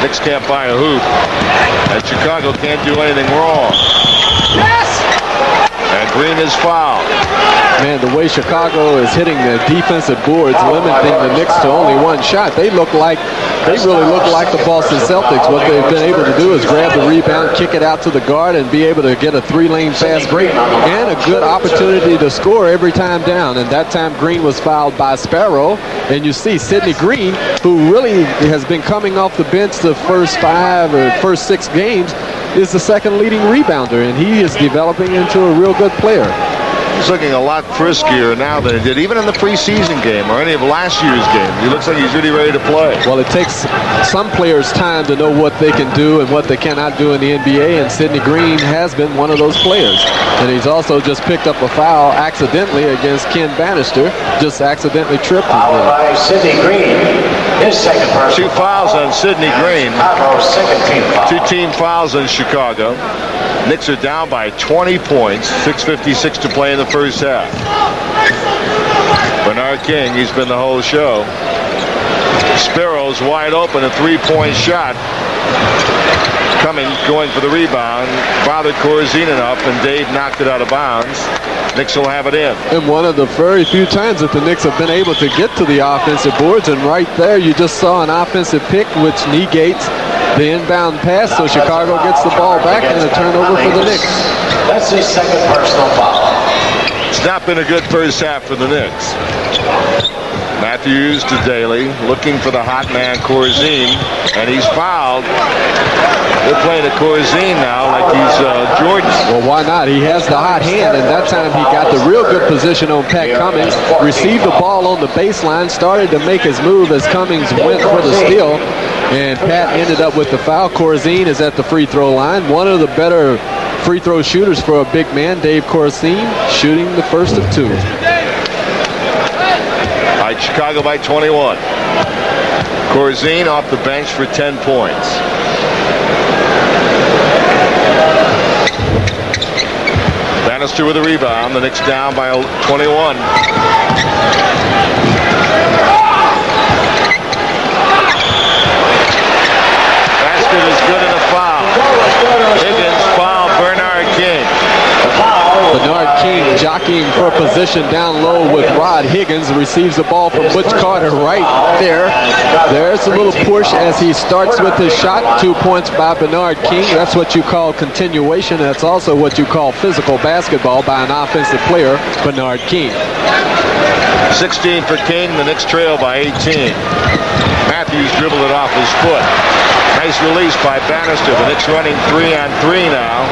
Knicks can't buy a hoop, and Chicago can't do anything wrong. Yes! And Green is fouled. Man, the way Chicago is hitting the defensive boards, limiting the Knicks to only one shot, they look like they really look like the Boston Celtics. What they've been able to do is grab the rebound, kick it out to the guard, and be able to get a 3-lane fast break and a good opportunity to score every time down. And that time Green was fouled by Sparrow. And you see Sidney Green, who really has been coming off the bench the first 5 or first 6 games, is the second leading rebounder, and he is developing into a real good player. He's looking a lot friskier now than he did even in the preseason game or any of last year's games. He looks like he's really ready to play. Well, it takes some players time to know what they can do and what they cannot do in the NBA, and Sidney Green has been one of those players. And he's also just picked up a foul accidentally against Ken Bannister, just accidentally tripped him. Fouled by Sidney Green. His second personal 2 fouls on Sidney Green. Chicago's second team foul. 2 team fouls in Chicago. Knicks are down by 20 points. 6:56 to play in the first half. Bernard King, he's been the whole show. Sparrow's wide open, a 3-point shot. Going for the rebound. Bothered Corzine enough, and Dave knocked it out of bounds. Knicks will have it in. And one of the very few times that the Knicks have been able to get to the offensive boards, and right there you just saw an offensive pick which negates the inbound pass, so Chicago gets the ball back and a turnover for the Knicks. That's his second personal foul. It's not been a good first half for the Knicks. Matthews to Daly, looking for the hot man Corzine, and he's fouled. They're playing to Corzine now like he's Jordan. Well, why not? He has the hot hand, and that time he got the real good position on Pat Cummings, received the ball on the baseline, started to make his move as Cummings went for the steal, and Pat ended up with the foul. Corzine is at the free throw line. One of the better free throw shooters for a big man, Dave Corzine, shooting the first of 2. Chicago by 21. Corzine off the bench for 10 points. Bannister with a rebound. The Knicks down by 21. Basket is good and a foul. Higgins fouled Bernard King. Bernard King jockeying for position down low with Rod Higgins, receives the ball from Butch Carter right there. There's a little push as he starts with his shot. 2 points by Bernard King. That's what you call continuation. That's also what you call physical basketball by an offensive player, Bernard King. 16 for King. The Knicks trail by 18. Matthews dribbled it off his foot. Nice release by Bannister. The Knicks running 3-on-3 now.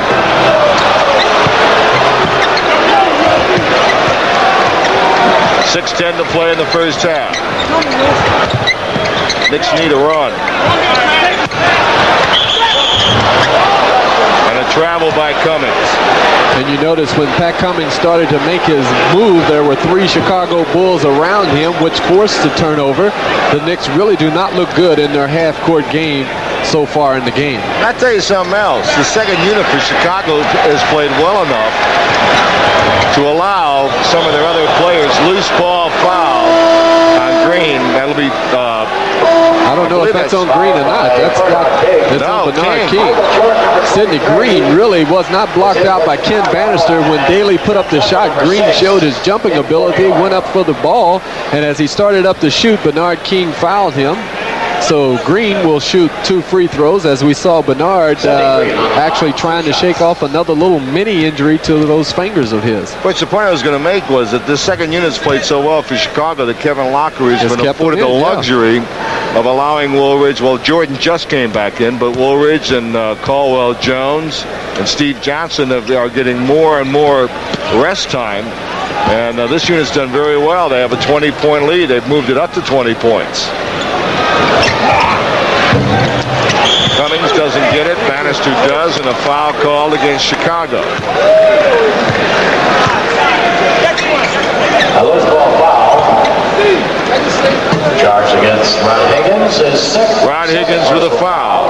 6:10 to play in the first half. Knicks need a run. And a travel by Cummings. And you notice when Pat Cummings started to make his move, there were 3 Chicago Bulls around him, which forced the turnover. The Knicks really do not look good in their half-court game so far in the game. I'll tell you something else. The second unit for Chicago has played well enough to allow some of their other players loose ball foul on Green. That'll be I don't know if that's on Green or not. That's on Bernard King. Sidney Green really was not blocked out by Ken Bannister. When Daly put up the shot, Green showed his jumping ability, went up for the ball, and as he started up to shoot, Bernard King fouled him. So Green will shoot 2 free throws, as we saw Bernard actually trying to shake off another little mini injury to those fingers of his. Which the point I was going to make was that this second unit's played so well for Chicago that Kevin Locker has been afforded the luxury of allowing Woolridge. Well, Jordan just came back in, but Woolridge and Caldwell Jones and Steve Johnson are getting more and more rest time. And this unit's done very well. They have a 20-point lead. They've moved it up to 20 points. Cummings doesn't get it. Bannister does, and a foul called against Chicago. A loose ball foul. Charge against Rod Higgins is 6. Rod Higgins with a foul.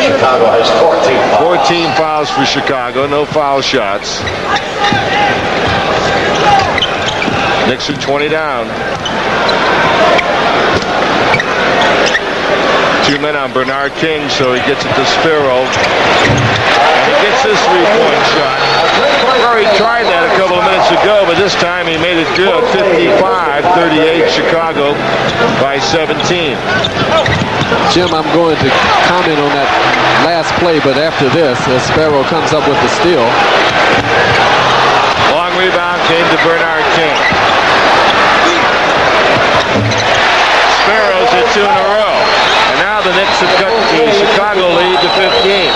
Chicago has 14 fouls. 14 fouls for Chicago. No foul shots. Knicks are 20 down. 2 men on Bernard King, so he gets it to Sparrow. And he gets this three-point shot. Rory tried that a couple of minutes ago, but this time he made it good. 55-38 Chicago by 17. Jim, I'm going to comment on that last play, but after this, as Sparrow comes up with the steal. Long rebound came to Bernard King. Sparrows at 2 in a row. And now the Knicks have cut the Chicago lead to 15.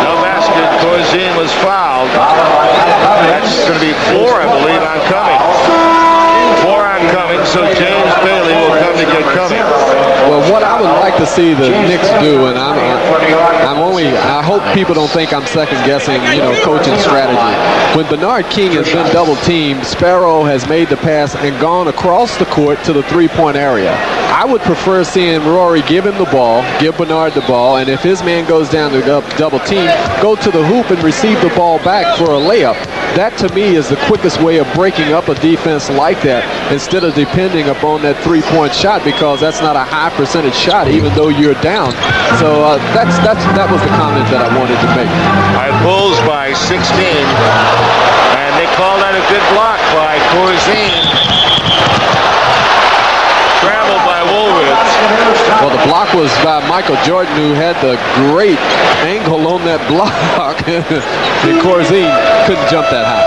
No basket. Corzine was fouled. That's going to be 4, I believe, on Cummings. 4 on Cummings, so James Bailey will come to get Cummings. Well, what I would like to see the Knicks do, and I hope people don't think I'm second guessing, coaching strategy. When Bernard King has been double teamed, Sparrow has made the pass and gone across the court to the three-point area. I would prefer seeing Rory give him the ball, give Bernard the ball, and if his man goes down to double team, go to the hoop and receive the ball back for a layup. That, to me, is the quickest way of breaking up a defense like that, instead of depending upon that three-point shot, because that's not a high percentage shot, even though you're down. So that was the comment that I wanted to make. All right, Bulls by 16, and they call that a good block by Corzine. Traveled by Woolridge. Well, the block was by M.Jordan, who had the great angle on that block, and Corzine couldn't jump that high.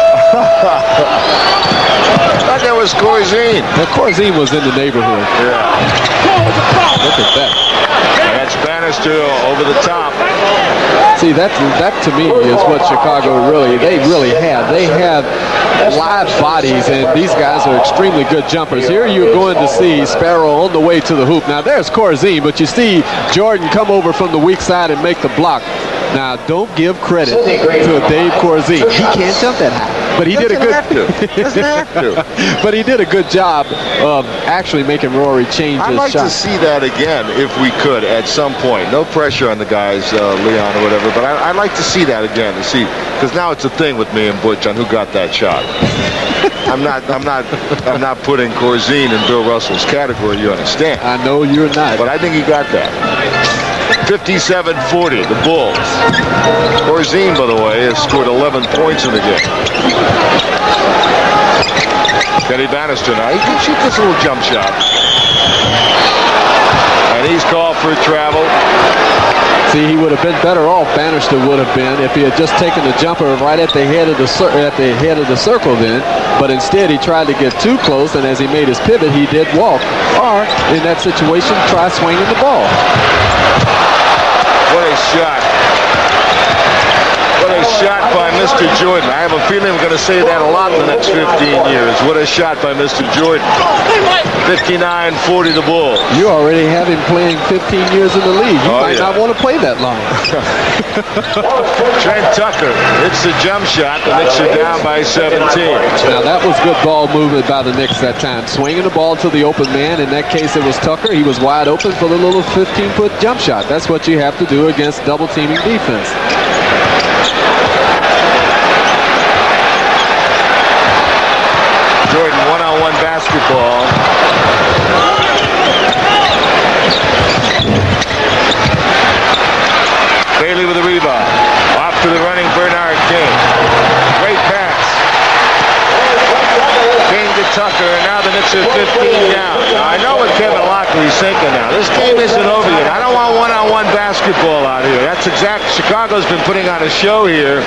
I thought that was Corzine. Well, Corzine was in the neighborhood. Yeah. Look at that. And that's Bannister over the top. See, that to me is what Chicago really have. They have live bodies, and these guys are extremely good jumpers. Here you're going to see Sparrow on the way to the hoop. Now, there's Corzine, but you see Jordan come over from the weak side and make the block. Now, don't give credit to Dave Corzine. He can't jump that high, but he did a good. Doesn't have to. But he did a good job of actually making Rory change his shot. I'd like to see that again if we could at some point. No pressure on the guys, Leon or whatever, but I'd like to see that again to see, because now it's a thing with me and Butch on who got that shot. I'm not putting Corzine in Bill Russell's category. You understand? I know you're not. But I think he got that. 57-40, the Bulls. Corzine, by the way, has scored 11 points in the game. Kenny Bannister now. He can shoot this little jump shot. And he's called for travel. See, he would have been better off, Bannister would have been, if he had just taken the jumper right at the head of the circle then. But instead, he tried to get too close, and as he made his pivot, he did walk. Or, in that situation, try swinging the ball. What a shot. What a shot by Mr. Jordan. I have a feeling we're going to say that a lot in the next 15 years. What a shot by Mr. Jordan. 59-40 the Bulls. You already have him playing 15 years in the league. You might not want to play that long. Trent Tucker hits the jump shot. The Knicks are down by 17. Now, that was good ball movement by the Knicks that time. Swinging the ball to the open man. In that case, it was Tucker. He was wide open for the little 15-foot jump shot. That's what you have to do against double-teaming defense. Jordan, one-on-one basketball. Bailey with the rebound. Off to the running Bernard King. Great pass. King to Tucker, and now the Knicks are 15 down. Now, I know what Kevin Lockley's thinking now. This game isn't over yet. I don't want one-on-one basketball out here. That's exact. Chicago's been putting on a show here,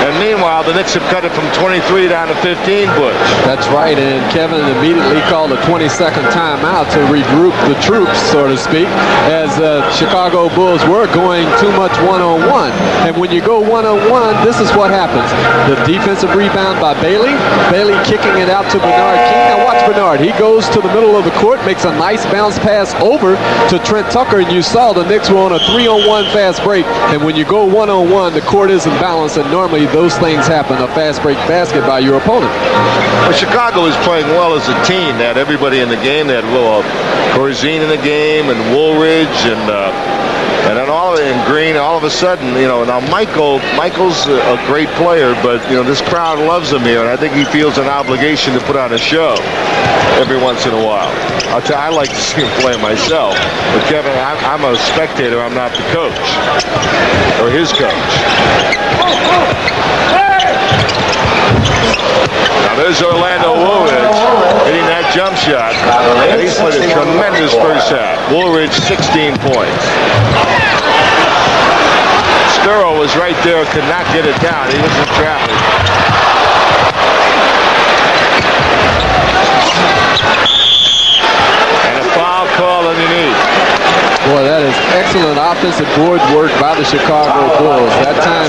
and meanwhile, the Knicks have cut it from 23 down to 15, Butch. That's right, and Kevin immediately called a 20-second timeout to regroup the troops, so to speak, as Chicago Bulls were going too much one-on-one. And when you go one-on-one, this is what happens. The defensive rebound by Bailey. Bailey kicking it out to Bernard King. Now watch Bernard. He goes to the middle of the court, makes a nice bounce pass over to Trent Tucker, and you saw the Knicks were on a 3-on-1 fast break. And when you go one-on-one, the court isn't balanced, and normally those things happen, a fast break basket by your opponent. Well, Chicago is playing well as a team. They had everybody in the game. They had Corzine in the game, and Woolridge, and And then Green, all of a sudden, now Michael's a great player, but, this crowd loves him here, and I think he feels an obligation to put on a show every once in a while. I'll tell you, I like to see him play myself. But Kevin, I'm a spectator. I'm not the coach or his coach. Now there's Orlando Woolridge hitting that jump shot. And he's played a tremendous first half. Woolridge, 16 points. Sturrow was right there, could not get it down. He was in traffic. And a foul call underneath. Boy, that is excellent offensive board work by the Chicago Bulls. That time,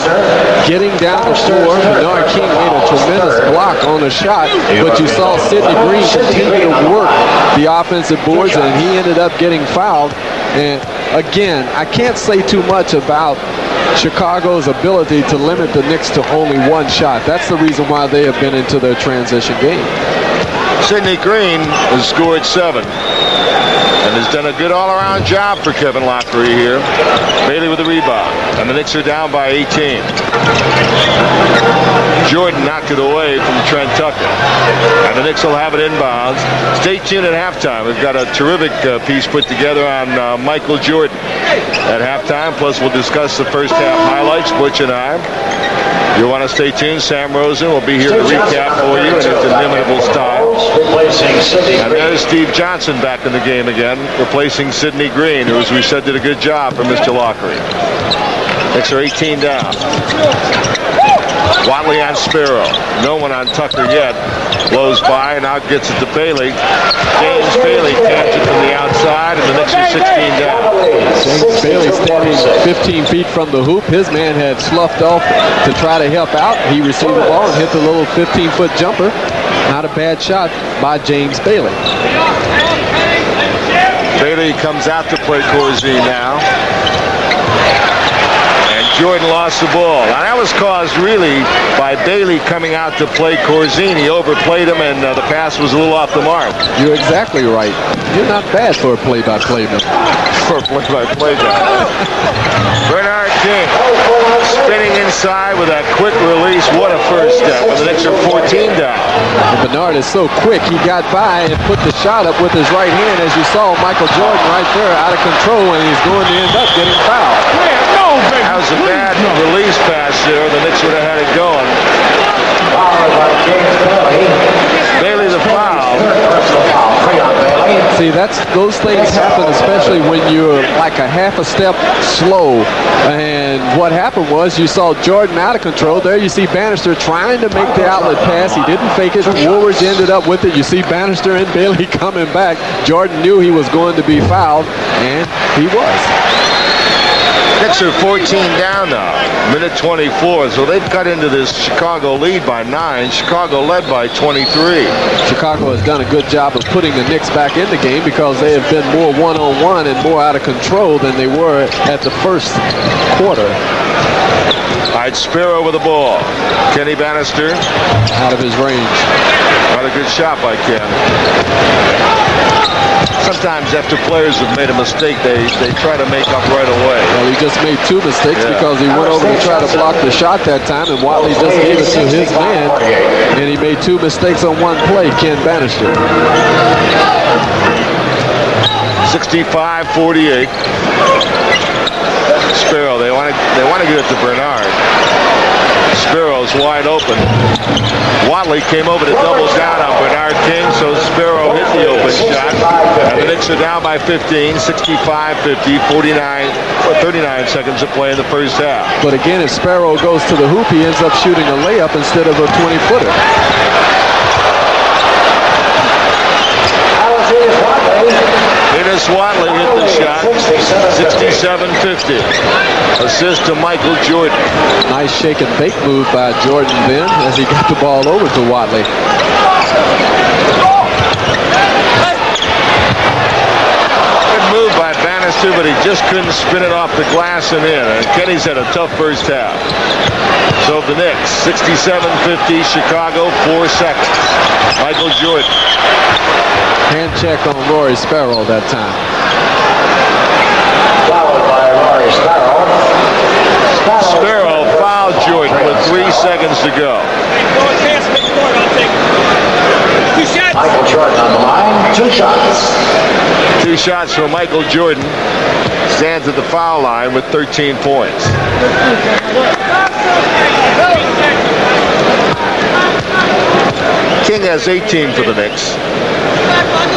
getting down the floor, Bernard King made a tremendous block on the shot, but you saw Sidney Green continue to work the offensive boards, and he ended up getting fouled. And again, I can't say too much about Chicago's ability to limit the Knicks to only one shot. That's the reason why they have been into their transition game. Sidney Green has scored 7. And has done a good all-around job for Kevin Lockery here. Bailey with the rebound. And the Knicks are down by 18. Jordan knocked it away from Trent Tucker. And the Knicks will have it inbounds. Stay tuned at halftime. We've got a terrific piece put together on Michael Jordan at halftime. Plus, we'll discuss the first half highlights, Butch and I. You want to stay tuned. Sam Rosen will be here to recap for you in his inimitable style. And there's Steve Johnson back in the game again, replacing Sidney Green, who, as we said, did a good job for Mr. Lockery. Knicks are 18 down. Watley on Sparrow. No one on Tucker yet. Blows by and now gets it to Bailey. James Bailey catches it from the outside, and the Knicks are 16 down. James Bailey standing 15 feet from the hoop. His man had sloughed off to try to help out. He received the ball and hit the little 15-foot jumper. Not a bad shot by James Bailey. Bailey comes out to play Corzine now. Jordan lost the ball. Now, that was caused really by Bailey coming out to play Corzine. He overplayed him, and the pass was a little off the mark. You're exactly right. You're not bad for a play-by-play man. For a play-by-play guy. Bernard King spinning inside with that quick release. What a first step. And the Knicks are 14 down. And Bernard is so quick. He got by and put the shot up with his right hand. As you saw, Michael Jordan right there out of control, and he's going to end up getting fouled. That was a bad release pass there. The Knicks would have had it going. Bailey the foul. See, those things happen, especially when you're like a half a step slow. And what happened was you saw Jordan out of control. There you see Bannister trying to make the outlet pass. He didn't fake it. Woolridge ended up with it. You see Bannister and Bailey coming back. Jordan knew he was going to be fouled, and he was. Knicks are 14 down now. Minute 24. So they've cut into this Chicago lead by 9. Chicago led by 23. Chicago has done a good job of putting the Knicks back in the game because they have been more one-on-one and more out of control than they were at the first quarter. All right, Sparrow with the ball. Kenny Bannister. Out of his range. Not a good shot by Ken. Sometimes after players have made a mistake, they try to make up right away. Well, he just made 2 mistakes because he went over to try to block the shot that time, and Watley just gave it to his man, and he made 2 mistakes on one play, Ken Bannister. 65-48. Sparrow, they want to give it to Bernard. Sparrow's wide open. Watley came over to double down on Bernard King, so Sparrow hit the open shot. And the Knicks are down by 15, 65-50, 39 seconds to play in the first half. But again, if Sparrow goes to the hoop, he ends up shooting a layup instead of a 20-footer. Dennis Watley hit the shot, 67-50. Assist to Michael Jordan. Nice shake and bake move by Jordan then as he got the ball over to Watley. Good move by Bannister, but he just couldn't spin it off the glass and in. And Kenny's had a tough first half. So the Knicks, 67-50, Chicago, 4 seconds. Michael Jordan. Hand check on Rory Sparrow that time. Fouled by Rory shots from Michael Jordan. Stands at the foul line with 13 points. King has 18 for the Knicks.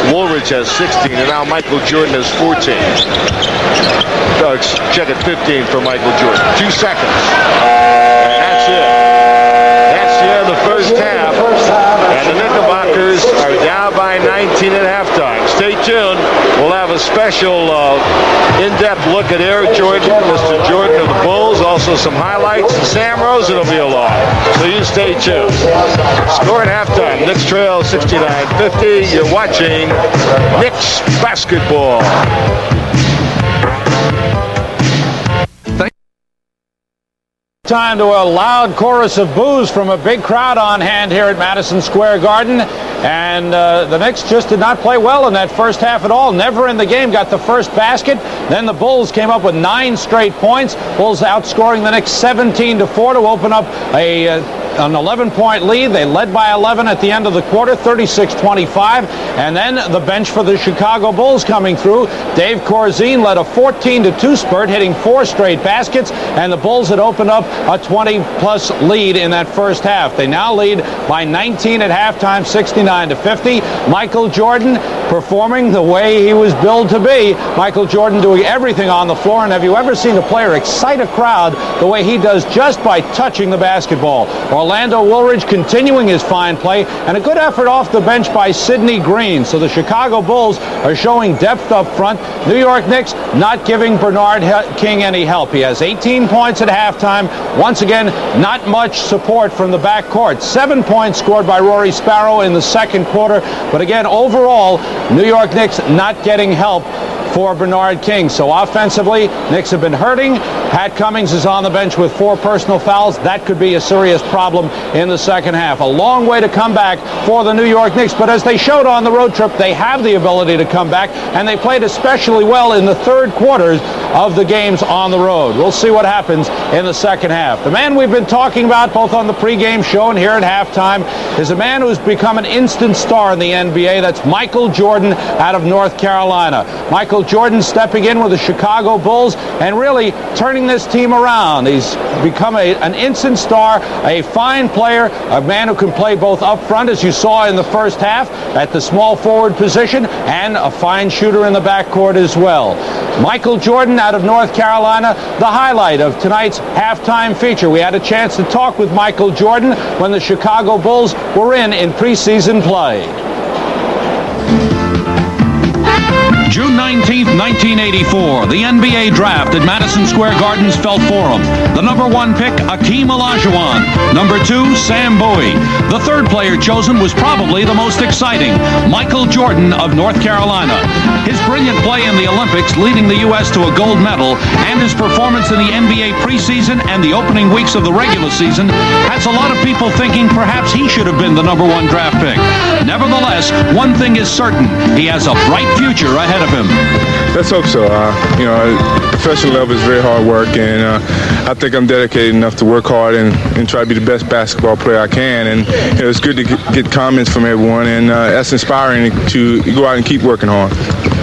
Woolridge has 16, and now Michael Jordan has 14. Check it, 15 for Michael Jordan. 2 seconds. And that's it. That's the end of the first half. And the Knickerbockers are down by 19 at halftime. Stay tuned. We'll have a special in-depth look at Air Jordan, Mr. Jordan of the Bulls. Also some highlights. And Sam Rosen will be along. So you stay tuned. Score at halftime. Knicks trail 69-50. You're watching Knicks basketball. Time to a loud chorus of boos from a big crowd on hand here at Madison Square Garden. And the Knicks just did not play well in that first half at all. Never in the game got the first basket. Then the Bulls came up with 9 straight points. Bulls outscoring the Knicks 17-4 to open up an 11-point lead. They led by 11 at the end of the quarter, 36-25. And then the bench for the Chicago Bulls coming through. Dave Corzine led a 14-2 spurt, hitting 4 straight baskets. And the Bulls had opened up a 20-plus lead in that first half. They now lead by 19 at halftime, 69-50. Michael Jordan performing the way he was billed to be. Michael Jordan doing everything on the floor. And have you ever seen a player excite a crowd the way he does just by touching the basketball? Orlando Woolridge continuing his fine play, and a good effort off the bench by Sidney Green. So the Chicago Bulls are showing depth up front. New York Knicks not giving Bernard King any help. He has 18 points at halftime. Once again, not much support from the backcourt. 7 points scored by Rory Sparrow in the second quarter. But again, overall, New York Knicks not getting help for Bernard King. So offensively, Knicks have been hurting. Pat Cummings is on the bench with 4 personal fouls. That could be a serious problem in the second half. A long way to come back for the New York Knicks, but as they showed on the road trip, they have the ability to come back, and they played especially well in the third quarters of the games on the road. We'll see what happens in the second half. The man we've been talking about both on the pregame show and here at halftime is a man who's become an instant star in the NBA. That's Michael Jordan out of North Carolina. Michael Jordan stepping in with the Chicago Bulls and really turning this team around. He's become an instant star, a fine player, a man who can play both up front, as you saw in the first half, at the small forward position, and a fine shooter in the backcourt as well. Michael Jordan out of North Carolina, the highlight of tonight's halftime feature. We had a chance to talk with Michael Jordan when the Chicago Bulls were in preseason play. June 19th, 1984, the NBA draft at Madison Square Garden's Felt Forum. The number 1 pick, Akeem Olajuwon. Number 2, Sam Bowie. The third player chosen was probably the most exciting, Michael Jordan of North Carolina. His brilliant play in the Olympics, leading the U.S. to a gold medal, and his performance in the NBA preseason and the opening weeks of the regular season has a lot of people thinking perhaps he should have been the number 1 draft pick. Nevertheless, one thing is certain, he has a bright future ahead of him. Let's hope so. Professional level is very hard work, and I think I'm dedicated enough to work hard and try to be the best basketball player I can. And it's good to get comments from everyone, and that's inspiring to go out and keep working hard.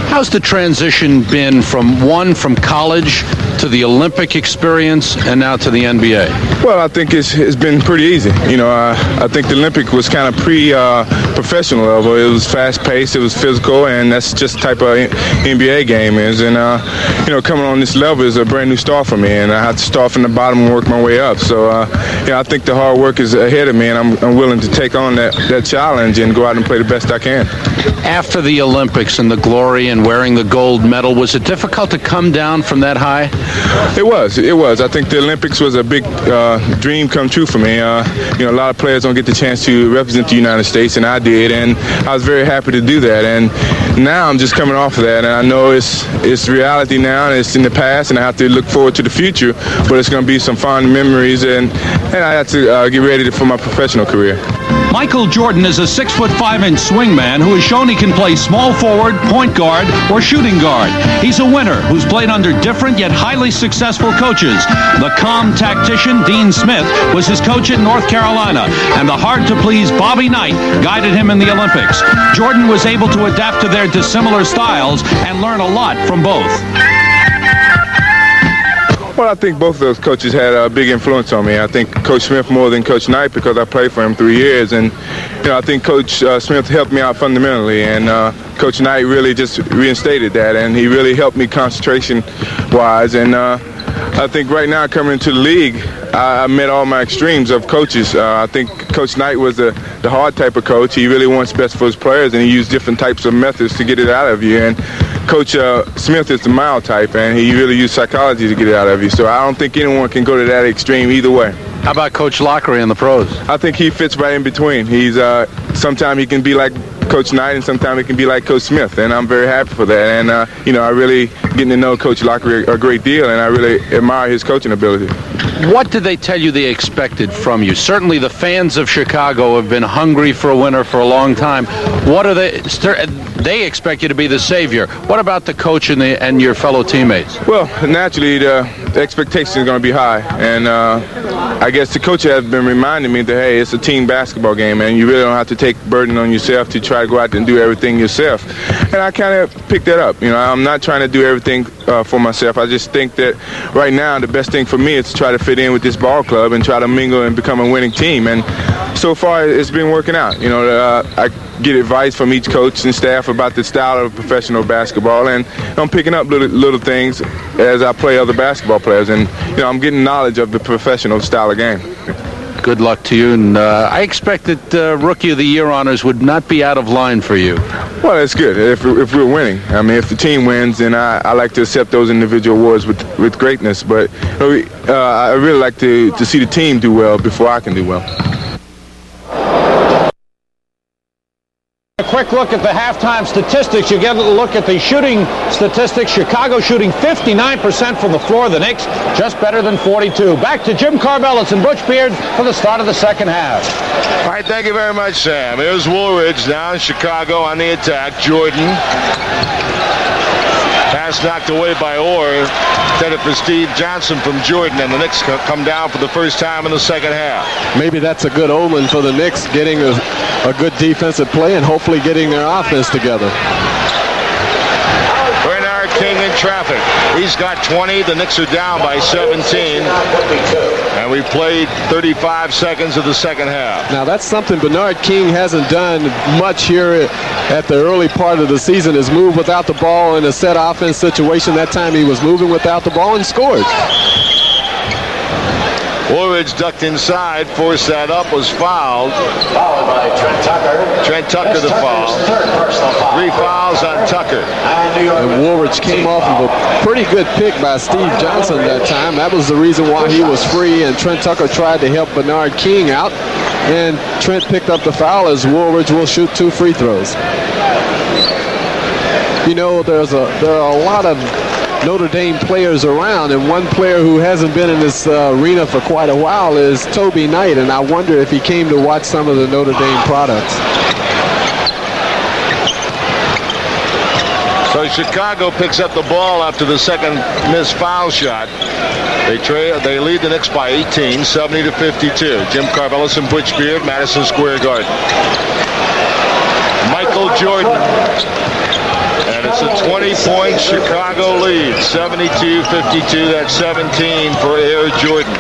How's the transition been from college to the Olympic experience and now to the NBA? Well, I think it's been pretty easy. I think the Olympic was kind of pre-professional level. It was fast-paced, it was physical, and that's just the type of NBA game is. And, coming on this level is a brand new start for me, and I have to start from the bottom and work my way up. So, I think the hard work is ahead of me, and I'm willing to take on that challenge and go out and play the best I can. After the Olympics and the glory and wearing the gold medal, was it difficult to come down from that high? It was. I think the Olympics was a big dream come true for me. A lot of players don't get the chance to represent the United States, and I did, and I was very happy to do that. And now I'm just coming off of that, and I know it's reality now, and it's in the past, and I have to look forward to the future, but it's going to be some fond memories, and I have to get ready for my professional career. Michael Jordan is a 6'5" swingman who has shown he can play small forward, point guard, or shooting guard. He's a winner who's played under different yet highly successful coaches. The calm tactician Dean Smith was his coach at North Carolina, and the hard-to-please Bobby Knight guided him in the Olympics. Jordan was able to adapt to their dissimilar styles and learn a lot from both. Well, I think both of those coaches had a big influence on me. I think Coach Smith more than Coach Knight because I played for him 3 years. And, I think Coach Smith helped me out fundamentally. And Coach Knight really just reinstated that. And he really helped me concentration-wise. And I think right now coming into the league, I met all my extremes of coaches. I think Coach Knight was the hard type of coach. He really wants best for his players, and he used different types of methods to get it out of you. And Coach Smith is the mild type, and he really used psychology to get it out of you. So I don't think anyone can go to that extreme either way. How about Coach Lockery in the pros? I think he fits right in between. He's sometimes he can be like Coach Knight, and sometimes it can be like Coach Smith, and I'm very happy for that. And I really getting to know Coach Lockery a great deal, and I really admire his coaching ability. What did they tell you they expected from you? Certainly the fans of Chicago have been hungry for a winner for a long time. What are they expect you to be the savior. What about the coach and your fellow teammates? Well, naturally the expectation is going to be high, and I guess the coach has been reminding me that, hey, it's a team basketball game, and you really don't have to take burden on yourself to try to go out there and do everything yourself. And I kind of picked that up. I'm not trying to do everything for myself. I just think that right now the best thing for me is to try to fit in with this ball club and try to mingle and become a winning team. And so far it's been working out. I get advice from each coach and staff about the style of professional basketball, and I'm picking up little things as I play other basketball players, and I'm getting knowledge of the professional style of game. Good luck to you, and I expect that Rookie of the Year honors would not be out of line for you. Well, it's good if we're winning. I mean, if the team wins, then I like to accept those individual awards with greatness, but I really like to see the team do well before I can do well. A quick look at the halftime statistics. You get a look at the shooting statistics. Chicago shooting 59% from the floor. The Knicks just better than 42. Back to Jim Carvelis and Butch Beard for the start of the second half. All right, thank you very much, Sam. Here's Woolridge now in Chicago on the attack. Jordan. Pass knocked away by Orr. Intended for Steve Johnson from Jordan, and the Knicks come down for the first time in the second half. Maybe that's a good omen for the Knicks, getting a good defensive play and hopefully getting their offense together. Bernard King in traffic. He's got 20. The Knicks are down by 17. And we played 35 seconds of the second half. Now that's something Bernard King hasn't done much here at the early part of the season, is move without the ball in a set offense situation. That time he was moving without the ball and scored. Woolridge ducked inside, forced that up, was fouled. Fouled by Trent Tucker. Trent Tucker the foul. Third personal foul. 3 fouls on Tucker. And Woolridge came off of a pretty good pick by Steve Johnson that time. That was the reason why he was free, and Trent Tucker tried to help Bernard King out. And Trent picked up the foul as Woolridge will shoot 2 free throws. There are a lot of Notre Dame players around, and one player who hasn't been in this arena for quite a while is Toby Knight, and I wonder if he came to watch some of the Notre Dame products. So Chicago picks up the ball after the second missed foul shot. They lead the Knicks by 18, 70-52. Jim Carvelis and Butch Beard, Madison Square Garden. Michael Jordan. And it's a 20-point Chicago lead, 72-52. That's 17 for Air Jordan.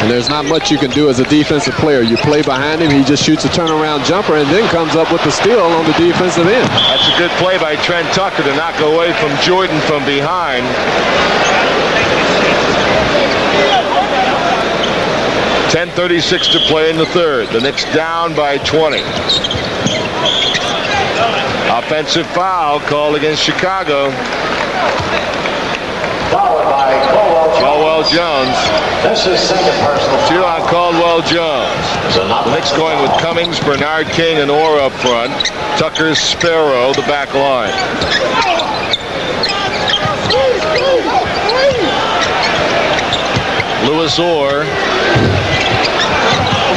And there's not much you can do as a defensive player. You play behind him, he just shoots a turnaround jumper and then comes up with the steal on the defensive end. That's a good play by Trent Tucker to knock away from Jordan from behind. .36 to play in the third. The Knicks down by 20. Offensive foul called against Chicago. Followed by Caldwell Jones. This is second personal foul. 2 on Caldwell Jones. The Knicks going with Cummings, Bernard King, and Orr up front. Tucker, Sparrow, the back line. Lewis Orr.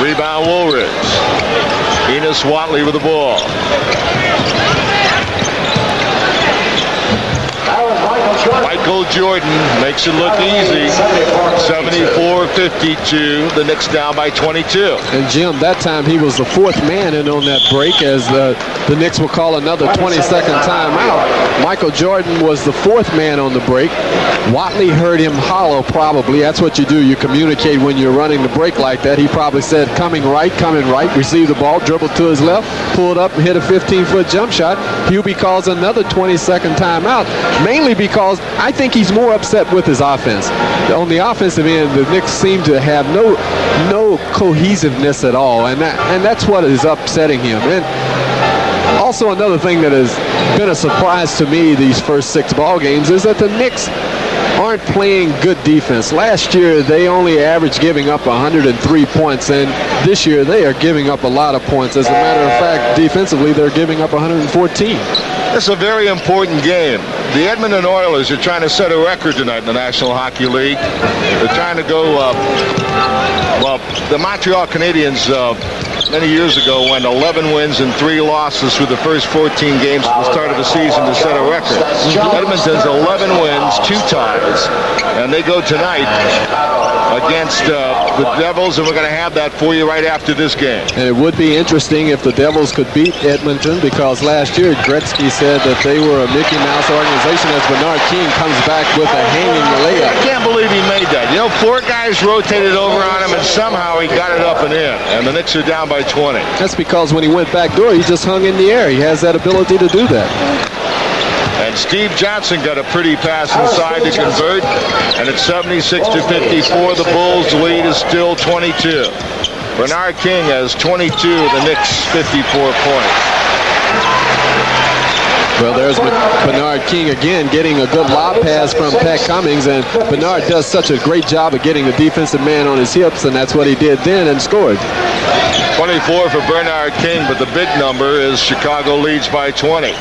Rebound Woolridge. Enos Watley with the ball. Michael Jordan makes it look easy. 74-52. The Knicks down by 22. And Jim, that time he was the fourth man in on that break as the Knicks will call another 20-second timeout. Michael Jordan was the fourth man on the break. Watley heard him hollow probably. That's what you do. You communicate when you're running the break like that. He probably said, coming right, receive the ball, dribble to his left, pulled up and hit a 15-foot jump shot. Hubie calls another 20-second timeout, mainly because I think he's more upset with his offense. On the offensive end, the Knicks seem to have no cohesiveness at all, and that's what is upsetting him. And also another thing that has been a surprise to me these first 6 ball games is that the Knicks aren't playing good defense. Last year, they only averaged giving up 103 points, and this year they are giving up a lot of points. As a matter of fact, defensively, they're giving up 114. It's a very important game. The Edmonton Oilers are trying to set a record tonight in the National Hockey League. They're trying to go, the Montreal Canadiens many years ago went 11 wins and 3 losses through the first 14 games at the start of the season to set a record. Edmonton's 11 wins, 2 ties, and they go tonight against the Devils, and we're going to have that for you right after this game. And it would be interesting if the Devils could beat Edmonton, because last year Gretzky said that they were a Mickey Mouse organization as Bernard King comes back with a hanging layup. I can't believe he made that. You know, 4 guys rotated over on him, and somehow he got it up and in, and the Knicks are down by 20. That's because when he went back door, he just hung in the air. He has that ability to do that. And Steve Johnson got a pretty pass inside to convert, and it's 76-54. The Bulls' lead is still 22. Bernard King has 22, the Knicks 54 points. Well, there's Bernard King again getting a good lob pass from Pat Cummings, and Bernard does such a great job of getting the defensive man on his hips, and that's what he did then and scored. 24 for Bernard King, but the big number is Chicago leads by 20.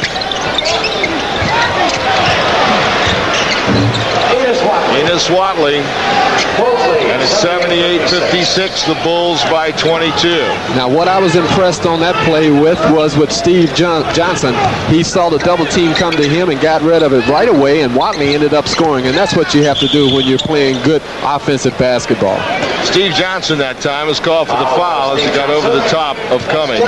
Enos Watley, and it's 78-56, the Bulls by 22. Now, what I was impressed on that play with was with Steve Johnson. He saw the double team come to him and got rid of it right away, and Watley ended up scoring, and that's what you have to do when you're playing good offensive basketball. Steve Johnson that time was called for the foul as he got over the top of Cummings.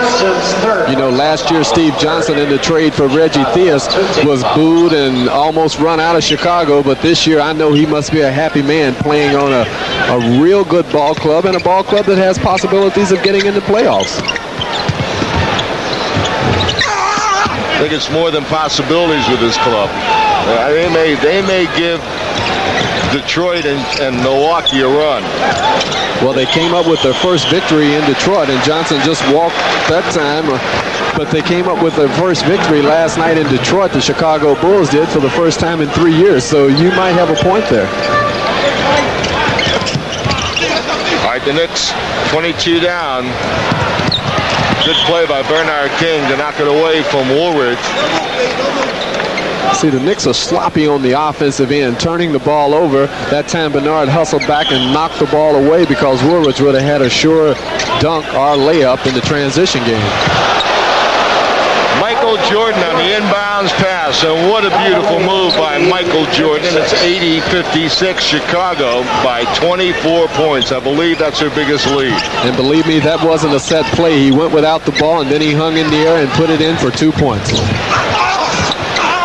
You know, last year Steve Johnson in the trade for Reggie Theus was booed and almost run out of Chicago, but this year I know he must be a happy man playing on a real good ball club, and a ball club that has possibilities of getting into playoffs. I think it's more than possibilities with this club. They may give Detroit and Milwaukee a run. Well, they came up with their first victory in Detroit, and Johnson just walked that time. But they came up with their first victory last night in Detroit. The Chicago Bulls did for the first time in 3 years. So you might have a point there. All right, the Knicks 22 down. Good play by Bernard King to knock it away from Woolridge. See, the Knicks are sloppy on the offensive end, turning the ball over. That time Bernard hustled back and knocked the ball away because Woolridge would have had a sure dunk or layup in the transition game. Michael Jordan on the inbounds pass, and what a beautiful move by Michael Jordan. It's 80-56 Chicago by 24 points. I believe that's their biggest lead. And believe me, that wasn't a set play. He went without the ball, and then he hung in the air and put it in for 2 points.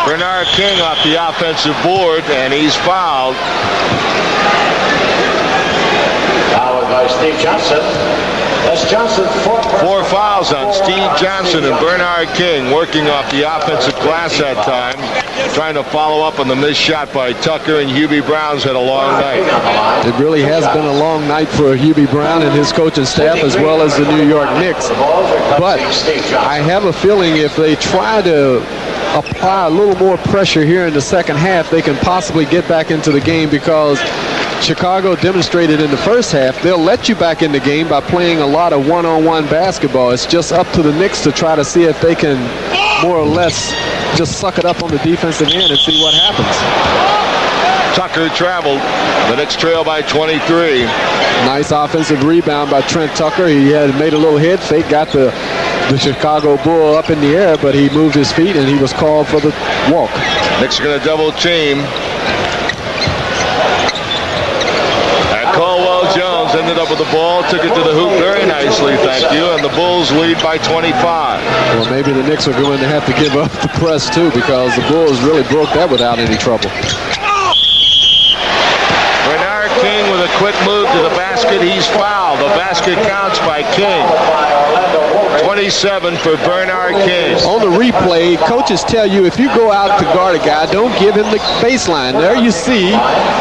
Bernard King off the offensive board, and he's fouled. Fouled by Steve Johnson. That's Johnson. 4 fouls on Steve Johnson and Bernard King, working off the offensive glass that time, trying to follow up on the missed shot by Tucker, and Hubie Brown's had a long night. It really has been a long night for Hubie Brown and his coaching staff, as well as the New York Knicks. But I have a feeling if they try to apply a little more pressure here in the second half, they can possibly get back into the game, because Chicago demonstrated in the first half they'll let you back in the game by playing a lot of one-on-one basketball. It's just up to the Knicks to try to see if they can more or less just suck it up on the defensive end and see what happens. Tucker traveled. The Knicks trail by 23. Nice offensive rebound by Trent Tucker. He had made a little head fake, got the Chicago Bull up in the air, but he moved his feet and he was called for the walk. Knicks are going to double team. And Caldwell Jones ended up with the ball, took it to the hoop very nicely, thank you, and the Bulls lead by 25. Well, maybe the Knicks are going to have to give up the press too, because the Bulls really broke that without any trouble. Bernard King with a quick move to the basket. He's fouled. The basket counts by King. 27 for Bernard King. On the replay, coaches tell you if you go out to guard a guy, don't give him the baseline. There you see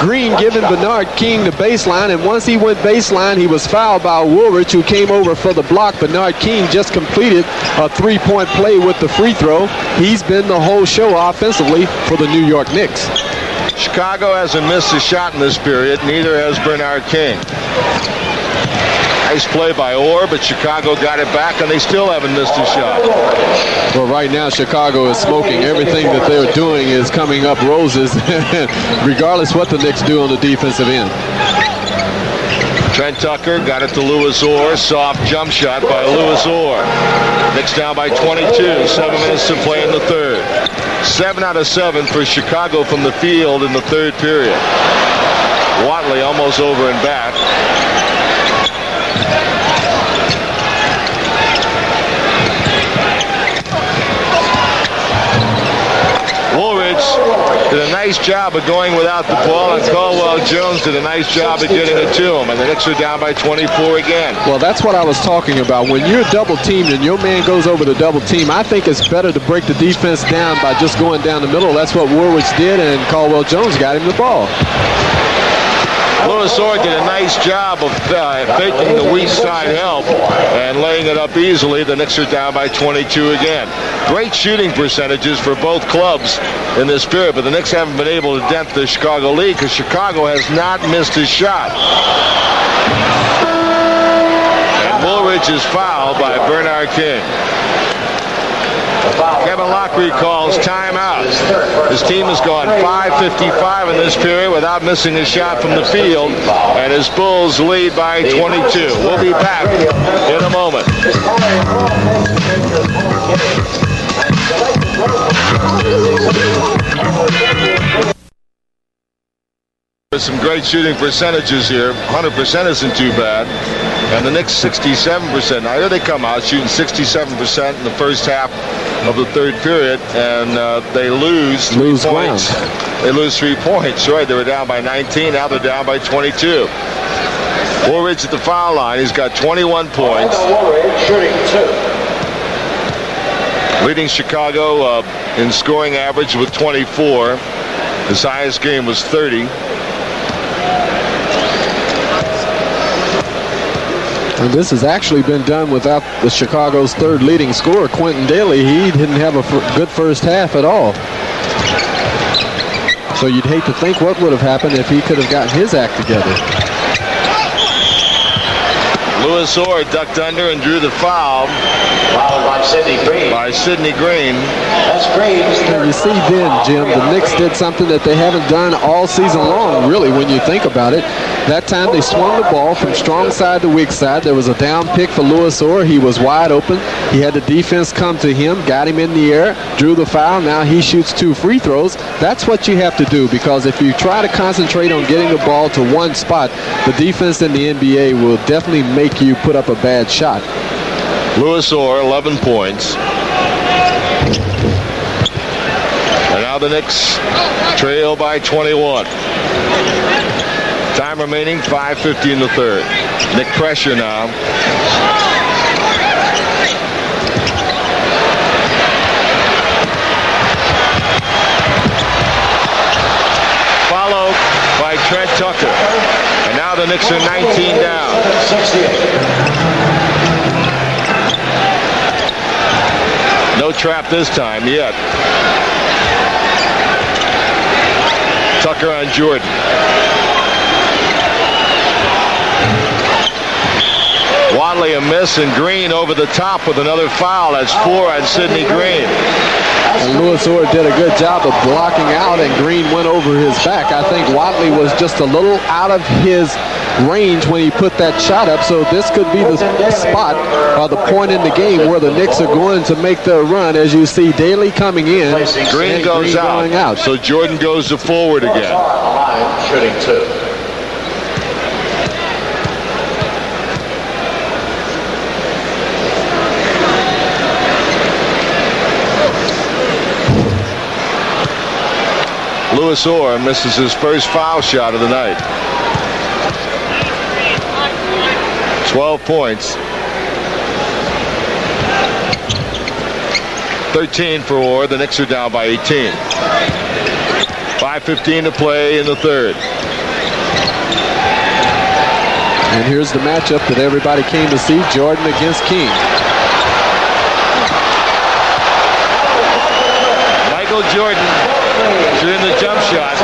Green giving Bernard King the baseline, and once he went baseline, he was fouled by Woolridge, who came over for the block. Bernard King just completed a three-point play with the free throw. He's been the whole show offensively for the New York Knicks. Chicago hasn't missed a shot in this period. Neither has Bernard King. Nice play by Orr, but Chicago got it back, and they still haven't missed a shot. Well, right now, Chicago is smoking. Everything that they're doing is coming up roses, regardless what the Knicks do on the defensive end. Trent Tucker got it to Louis Orr. Soft jump shot by Louis Orr. Knicks down by 22. 7 minutes to play in the third. 7 out of 7 for Chicago from the field in the third period. Watley almost over and back. Woolridge did a nice job of going without the ball, and Caldwell Jones did a nice job of getting it to him, and the Knicks are down by 24 again. Well, that's what I was talking about. When you're double teamed and your man goes over the double team, I think it's better to break the defense down by just going down the middle. That's what Woolridge did, and Caldwell Jones got him the ball. Louis Orr did a nice job of faking the weak side help and laying it up easily. The Knicks are down by 22 again. Great shooting percentages for both clubs in this period, but the Knicks haven't been able to dent the Chicago lead because Chicago has not missed a shot. And Woolridge is fouled by Bernard King. Kevin Lockery calls timeout. His team has gone 5:55 in this period without missing a shot from the field, and his Bulls lead by 22. We'll be back in a moment. There's some great shooting percentages here. 100% isn't too bad. And the Knicks 67%. Now here they come out shooting 67% in the first half of the third period, and they lose 3 points. They lose 3 points, right? They were down by 19. Now they're down by 22. Woolridge at the foul line. He's got 21 points. Leading Chicago in scoring average with 24. His highest game was 30. And this has actually been done without the Chicago's third leading scorer, Quentin Daly. He didn't have a good first half at all. So you'd hate to think what would have happened if he could have gotten his act together. Louis Orr ducked under and drew the foul. Fouled by Sidney Green. By Sidney Green. That's Green. And you see then, Jim, the Knicks did something that they haven't done all season long, really, when you think about it. That time they swung the ball from strong side to weak side. There was a down pick for Louis Orr. He was wide open. He had the defense come to him, got him in the air, drew the foul. Now he shoots 2 free throws. That's what you have to do, because if you try to concentrate on getting the ball to one spot, the defense in the NBA will definitely make you put up a bad shot. Louis Orr, 11 points. And now the Knicks trail by 21. Time remaining, 5:50 in the third. Knick pressure now. Followed by Trent Tucker. And now the Knicks are 19 down. No trap this time yet. Tucker on Jordan. Watley a miss, and Green over the top with another foul. That's 4 on Sidney Green. And Louis Orr did a good job of blocking out, and Green went over his back. I think Watley was just a little out of his range when he put that shot up, so this could be the spot or the point in the game where the Knicks are going to make their run. As you see, Daly coming in, Green goes out, so Jordan goes to forward again. Shooting 2. Louis Orr misses his first foul shot of the night. 12 points. 13 for Orr. The Knicks are down by 18. 5:15 to play in the third. And here's the matchup that everybody came to see, Jordan against King. Michael Jordan shooting the jump shot.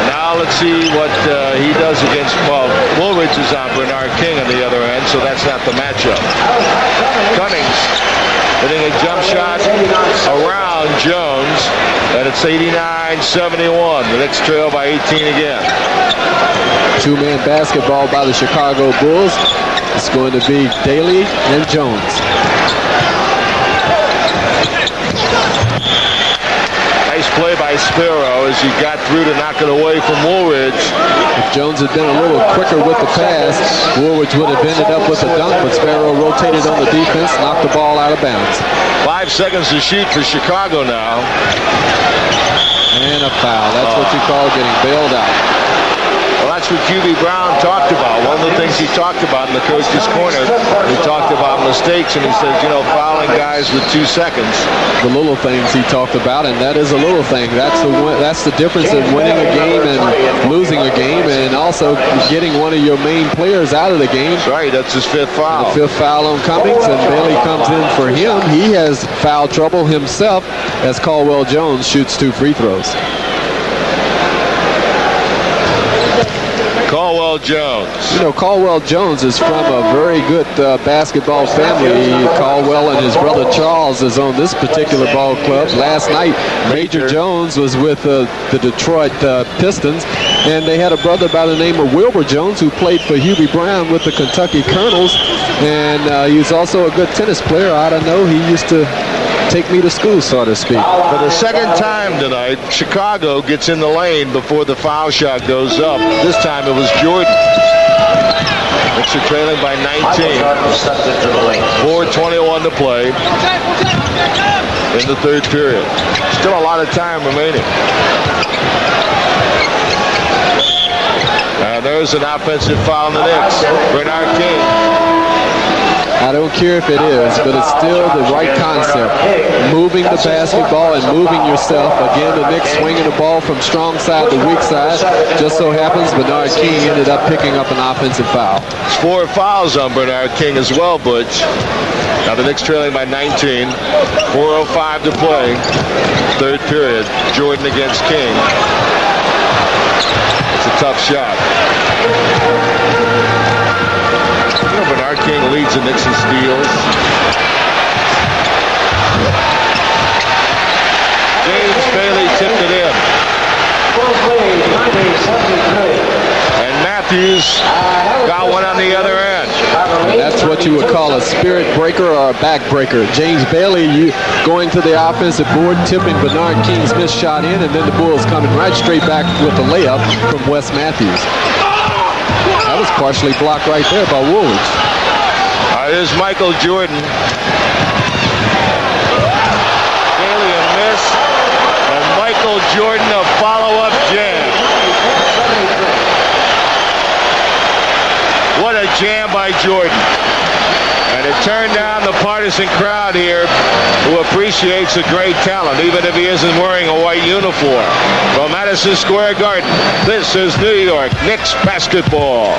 Now let's see what he does against, well, Woolridge is on Bernard King on the other end, so that's not the matchup. Cummings hitting a jump shot around Jones, and it's 89-71. The Knicks trail by 18 again. Two-man basketball by the Chicago Bulls. It's going to be Daly and Jones. Nice play by Sparrow as he got through to knock it away from Woolridge. If Jones had been a little quicker with the pass, Woolridge would have ended up with a dunk, but Sparrow rotated on the defense, knocked the ball out of bounds. 5 seconds to shoot for Chicago now. And a foul. That's what you call getting bailed out. Well, that's what QB Brown talked about. One of the things he talked about in the coach's corner, he talked about mistakes, and he says, you know, fouling guys with 2 seconds. The little things he talked about, and that is a little thing. That's the difference in winning a game and losing a game, and also getting one of your main players out of the game. That's right. That's his 5th foul. The 5th foul on Cummings, and Bailey comes in for him. He has foul trouble himself as Caldwell Jones shoots 2 free throws. Caldwell Jones. You know, Caldwell Jones is from a very good basketball family. Caldwell and his brother Charles is on this particular ball club. Last night, Major Jones was with the Detroit Pistons, and they had a brother by the name of Wilbur Jones who played for Hubie Brown with the Kentucky Colonels, and he's also a good tennis player. I don't know, he used to take me to school, so to speak. For the second time tonight, Chicago gets in the lane before the foul shot goes up. This time it was Jordan. Knicks are trailing by 19. 4:21 to play in the third period. Still a lot of time remaining. There's an offensive foul on the Knicks. Bernard King. I don't care if it is, but it's still the right concept. Moving the basketball and moving yourself. Again, the Knicks swinging the ball from strong side to weak side. Just so happens Bernard King ended up picking up an offensive foul. 4 fouls on Bernard King as well, Butch. Now the Knicks trailing by 19. 4:05 to play. Third period. Jordan against King. It's a tough shot. Bernard King leads the Knicks in steals. James Bailey tipped it in. And Matthews got one on the other end. And that's what you would call a spirit breaker or a back breaker. James Bailey going to the offensive board, tipping Bernard King's missed shot in, and then the Bulls coming right straight back with the layup from Wes Matthews. That was partially blocked right there by Woolridge. Here's Michael Jordan. Bailey a miss. And Michael Jordan a follow-up jam. What a jam by Jordan. And it turned down the partisan crowd here who appreciates the great talent, even if he isn't wearing a white uniform. From Madison Square Garden, this is New York Knicks basketball.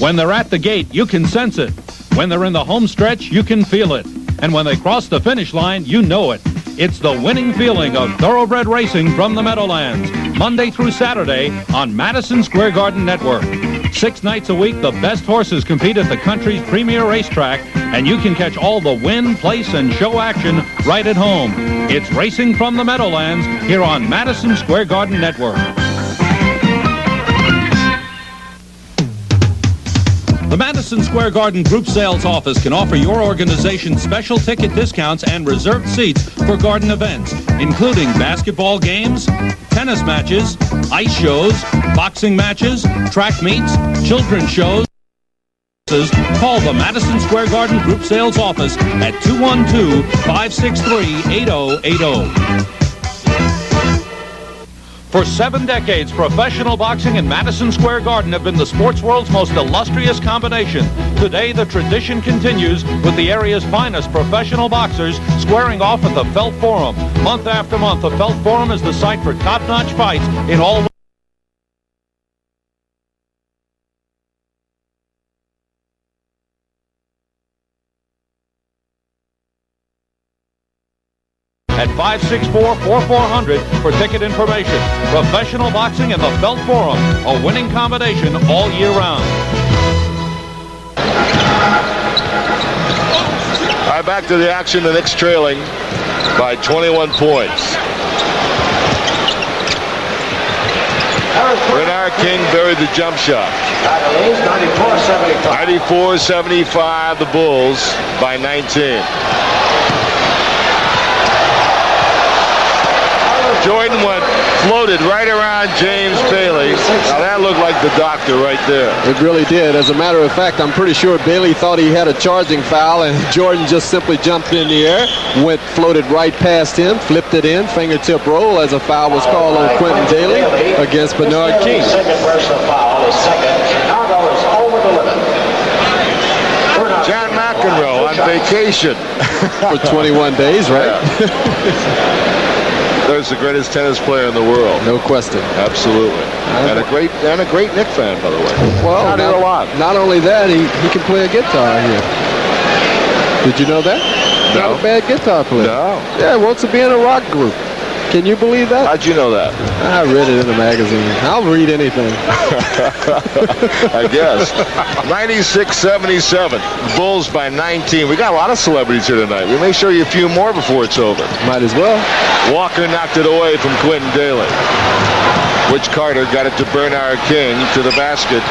When they're at the gate, you can sense it. When they're in the home stretch, you can feel it. And when they cross the finish line, you know it. It's the winning feeling of thoroughbred racing from the Meadowlands, Monday through Saturday on Madison Square Garden Network. 6 nights a week, the best horses compete at the country's premier racetrack, and you can catch all the win, place, and show action right at home. It's Racing from the Meadowlands here on Madison Square Garden Network. The Madison Square Garden Group Sales Office can offer your organization special ticket discounts and reserved seats for garden events, including basketball games, tennis matches, ice shows, boxing matches, track meets, children's shows. Call the Madison Square Garden Group Sales Office at 212-563-8080. For 7 decades, professional boxing and Madison Square Garden have been the sports world's most illustrious combination. Today, the tradition continues with the area's finest professional boxers squaring off at the Felt Forum. Month after month, the Felt Forum is the site for top-notch fights in all at 564-4400 for ticket information. Professional boxing and the Felt Forum, a winning combination all year round. All right, back to the action. The Knicks trailing by 21 points. Bernard King buried the jump shot. 94-75, the Bulls by 19. Jordan floated right around James Bailey. Now that looked like the doctor right there. It really did. As a matter of fact, I'm pretty sure Bailey thought he had a charging foul, and Jordan just simply jumped in the air, floated right past him, flipped it in, fingertip roll as a foul was called on Quentin Daly against Bernard King. Second personal foul is second. Chicago is over the limit. John McEnroe on vacation. For 21 days, right? There's the greatest tennis player in the world. No question. Absolutely. And a great Knick fan, by the way. Well, not a lot. Not only that, he can play a guitar here. Did you know that? No. Not a bad guitar player. No. Yeah, wants to be in a rock group. Can you believe that? How'd you know that? I read it in a magazine. I'll read anything. I guess. 96-77. Bulls by 19. We got a lot of celebrities here tonight. We may show you a few more before it's over. Might as well. Walker knocked it away from Quentin Daly. Which Carter got it to Bernard King to the basket.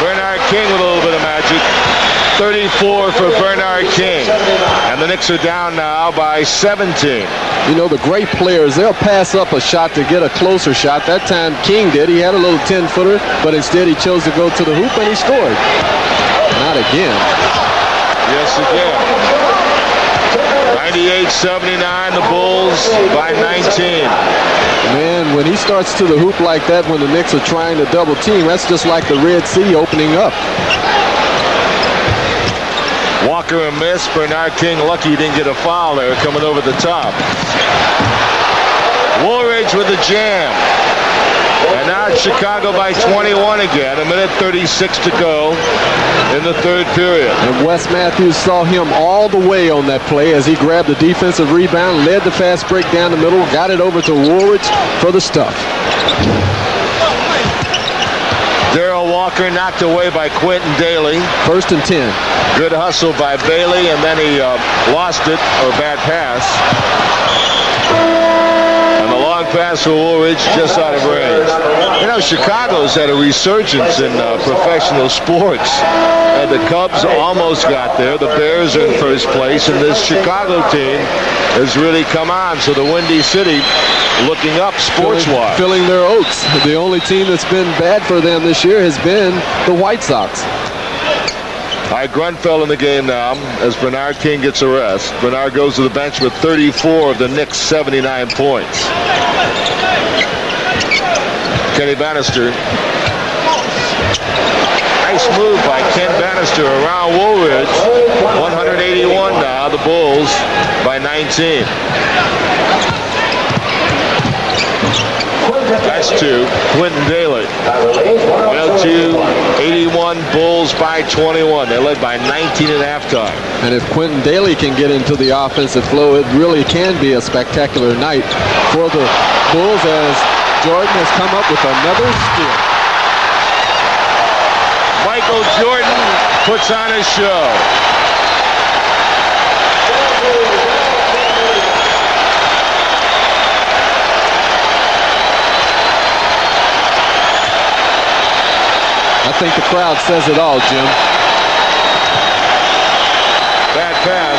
Bernard King with a little bit of magic. 34 for Bernard King. And the Knicks are down now by 17. You know, the great players, they'll pass up a shot to get a closer shot. That time King did. He had a little 10-footer, but instead he chose to go to the hoop and he scored. Not again. Yes, again. 98-79, the Bulls by 19. Man, when he starts to the hoop like that, when the Knicks are trying to double team, that's just like the Red Sea opening up. Walker a miss. Bernard King lucky he didn't get a foul there coming over the top. Woolridge with the jam. And now it's Chicago by 21 again. 1:36 to go in the third period. And Wes Matthews saw him all the way on that play as he grabbed the defensive rebound, led the fast break down the middle, got it over to Woolridge for the stuff. Darrell Walker knocked away by Quentin Daly. 1st and 10. Good hustle by Bailey, and then he lost it, or bad pass. And the long pass for Woolridge just out of range. You know, Chicago's had a resurgence in professional sports. And the Cubs almost got there. The Bears are in first place, and this Chicago team has really come on. So the Windy City looking up sports-wise. Filling their oats. The only team that's been bad for them this year has been the White Sox. All right, Grunfeld in the game now as Bernard King gets a rest. Bernard goes to the bench with 34 of the Knicks' 79 points. Kenny Bannister. Nice move by Ken Bannister around Woolridge. 181 now, the Bulls by 19. That's two. Quentin Daly. 102-81, Bulls by 21. They led by 19 at halftime. And if Quentin Daly can get into the offensive flow, it really can be a spectacular night for the Bulls as Jordan has come up with another steal. Michael Jordan puts on a show. I think the crowd says it all, Jim. Bad pass.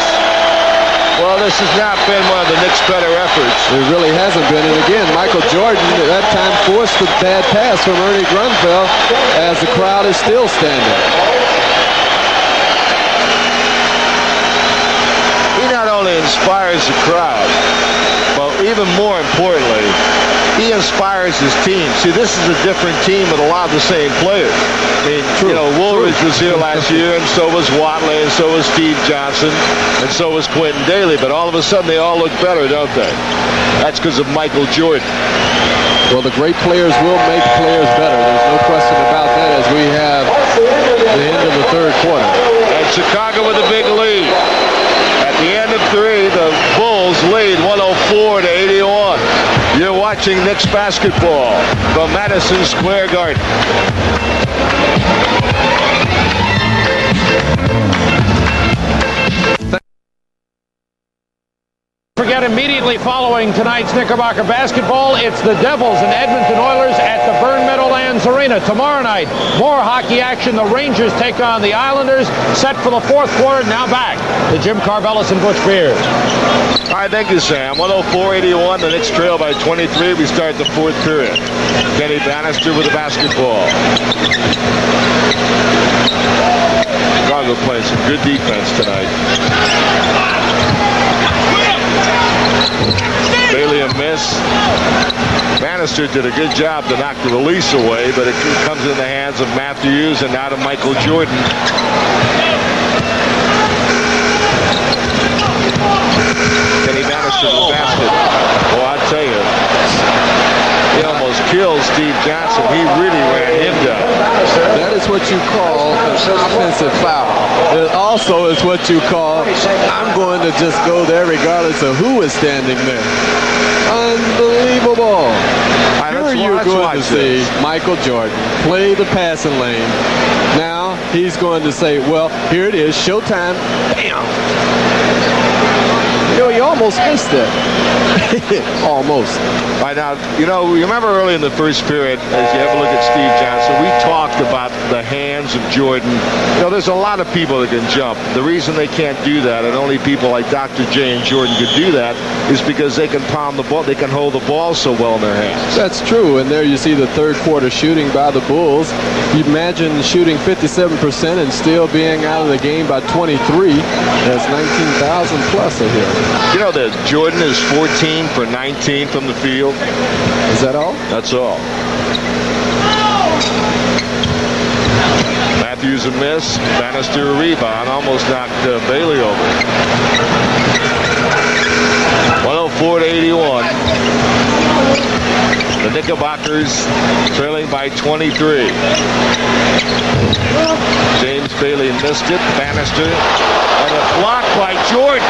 Well, this has not been one of the Knicks' better efforts. It really hasn't been. And again, Michael Jordan at that time forced the bad pass from Ernie Grunfeld as the crowd is still standing. He not only inspires the crowd, but even more importantly, he inspires his team. See, this is a different team with a lot of the same players. I mean, you know, Woolridge was here last year, and so was Watley, and so was Steve Johnson, and so was Quentin Daly. But all of a sudden, they all look better, don't they? That's because of Michael Jordan. Well, the great players will make players better. There's no question about that as we have the end of the third quarter. And Chicago with a big lead. At the end of 3, the Bulls lead 104-81. You're watching Knicks basketball from Madison Square Garden. Forget immediately following tonight's Knickerbocker basketball, it's the Devils and Edmonton Oilers at the Byrne Meadowlands Arena. Tomorrow night, more hockey action. The Rangers take on the Islanders, set for the fourth quarter. Now back to Jim Carvelis and Butch Beers. All right, thank you, Sam. 104-81. The Knicks trail by 23. We start the fourth period. Kenny Bannister with the basketball. Chicago playing some good defense tonight. Bailey a miss. Bannister did a good job to knock the release away, but it comes in the hands of Matthews and now to Michael Jordan. Kenny Bannister to the basket. Well, I tell you, he almost killed Steve Johnson. He really ran him down. That is what you call an offensive foul. It also is what you call, I'm going to just go there regardless of who is standing there. Unbelievable. Here you're going to see Michael Jordan play the passing lane. Now he's going to say, well, here it is, showtime. Bam. You know, he almost missed it. Almost. Right now, you know, you remember early in the first period, as you have a look at Steve Johnson, we talked about the hands of Jordan. You know, there's a lot of people that can jump. The reason they can't do that, and only people like Dr. J and Jordan could do that, is because they can pound the ball, they can hold the ball so well in their hands. That's true, and there you see the third quarter shooting by the Bulls. You imagine shooting 57% and still being out of the game by 23. That's 19,000 plus in here. You know that Jordan is 14 for 19 from the field. Is that all? That's all. Matthews a miss. Bannister a rebound. Almost knocked Bailey over. 104-81. The Knickerbockers trailing by 23. James Bailey missed it. Bannister and a block by Jordan.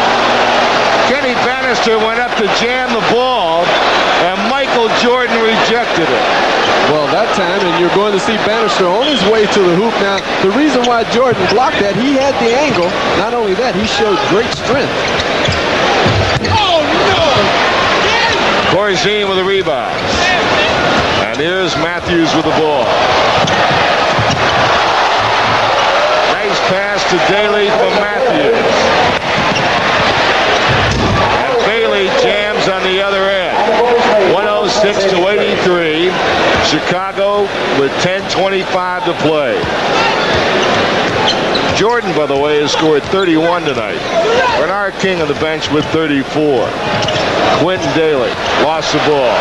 Kenny Bannister went up to jam the ball, and Michael Jordan rejected it. Well, that time, and you're going to see Bannister on his way to the hoop. Now, the reason why Jordan blocked that, he had the angle. Not only that, he showed great strength. Oh, no! Corzine with a rebound. And here's Matthews with the ball. Nice pass to Daly from Matthews. And Bailey jams on the other end. 106-83. Chicago with 10:25 to play. Jordan, by the way, has scored 31 tonight. Bernard King on the bench with 34. Quentin Daly lost the ball.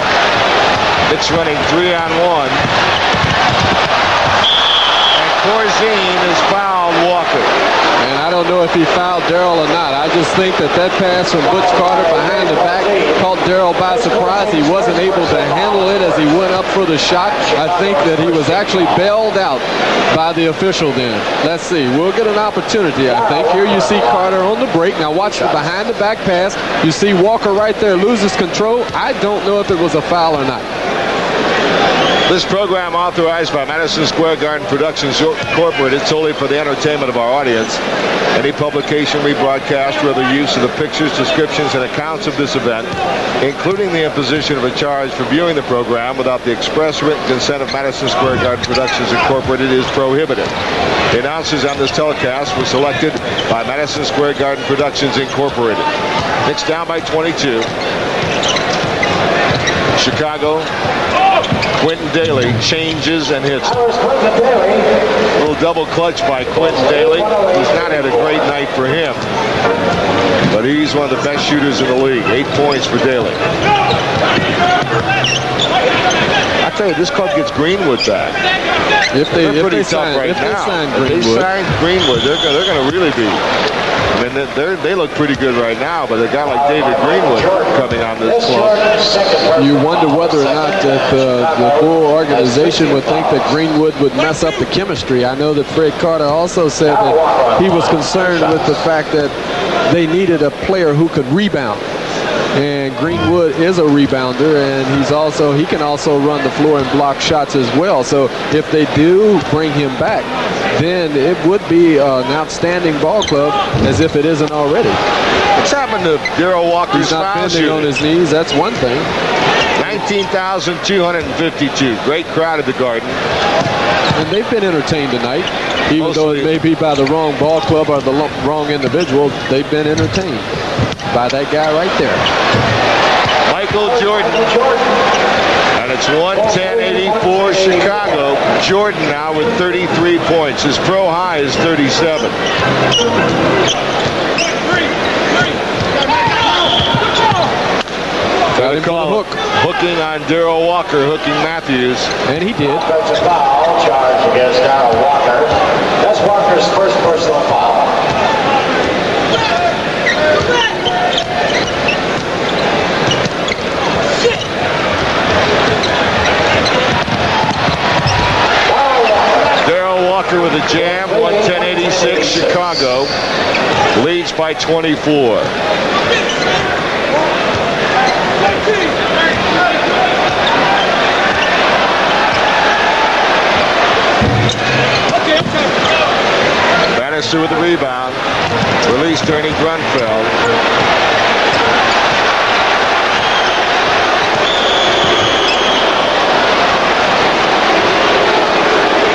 It's running 3-on-1. And Corzine has fouled Walker. And I don't know if he fouled Darrell or not. I just think that pass from Butch Carter behind the back caught Darrell by surprise. He wasn't able to handle it as he went up for the shot. I think that he was actually bailed out by the official then. Let's see. We'll get an opportunity, I think. Here you see Carter on the break. Now watch the behind the back pass. You see Walker right there loses control. I don't know if it was a foul or not. This program authorized by Madison Square Garden Productions Incorporated solely for the entertainment of our audience. Any publication, rebroadcast, or other use of the pictures, descriptions, and accounts of this event, including the imposition of a charge for viewing the program without the express written consent of Madison Square Garden Productions Incorporated, is prohibited. The announcers on this telecast were selected by Madison Square Garden Productions Incorporated. Knicks down by 22. Chicago. Quentin Daly changes and hits. A little double clutch by Quentin Daly. He's not had a great night for him, but he's one of the best shooters in the league. 8 points for Daly. I tell you, this club gets Greenwood back. They're pretty tough right now. If they sign Greenwood, they're going to really be. I mean, they look pretty good right now, but a guy like David Greenwood coming on this club. You wonder whether or not that the Bull organization would think that Greenwood would mess up the chemistry. I know that Fred Carter also said that he was concerned with the fact that they needed a player who could rebound. And Greenwood is a rebounder, and he can also run the floor and block shots as well. So if they do bring him back, then it would be an outstanding ball club, as if it isn't already. What's happened to Darrell Walker's He's not foul bending shooting? on his knees. That's one thing. 19,252. Great crowd at the Garden. And they've been entertained tonight. Even though it may be by the wrong ball club or the wrong individual, they've been entertained by that guy right there. Michael Jordan. And it's 110-84 Chicago. Jordan now with 33 points. His pro high is 37. Got him on the hook. Hooking on Darrell Walker, hooking Matthews. And he did. Offensive foul charge against Darrell Walker. That's Walker's first personal foul. Darrell Walker with a jam, 110-86 Chicago. Leads by 24. Bannister with the rebound. Release to Ernie Grunfeld.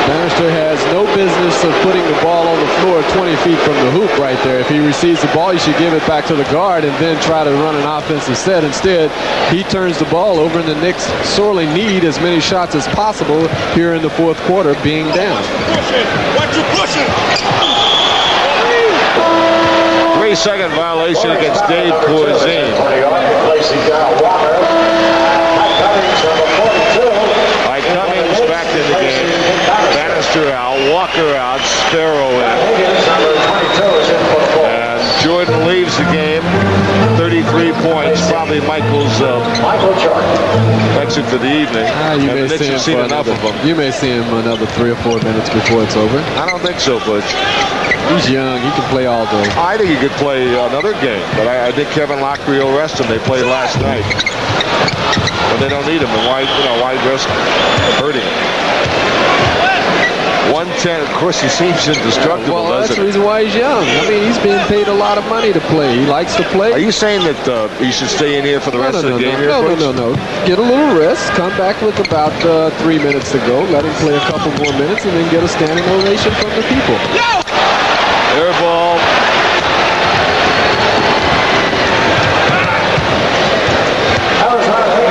Bannister has no business of putting the ball on the floor 20 feet from the hoop right there. If he receives the ball, he should give it back to the guard and then try to run an offensive set. Instead, he turns the ball over, and the Knicks sorely need as many shots as possible here in the fourth quarter, being down. Watch you pushing. 3-second violation against Dave Corzine. By Cummings back in the game. Bannister out, Walker out, Sparrow in. And Jordan leaves the game. 33 points. Probably Michael's exit for the evening. You may see him seen enough of him. You may see him another 3 or 4 minutes before it's over. I don't think so, Butch. He's young. He can play all day. I think he could play another game, but I think Kevin Lockery will rest him. They played last night, but they don't need him. And why risk hurting him? 110. Of course, he seems indestructible. Well, that's doesn't the he? reason why he's young. I mean, he's being paid a lot of money to play. He likes to play. Are you saying that he should stay in here for the rest of the game? No. Get a little rest. Come back with about 3 minutes to go. Let him play a couple more minutes, and then get a standing ovation from the people. Air ball.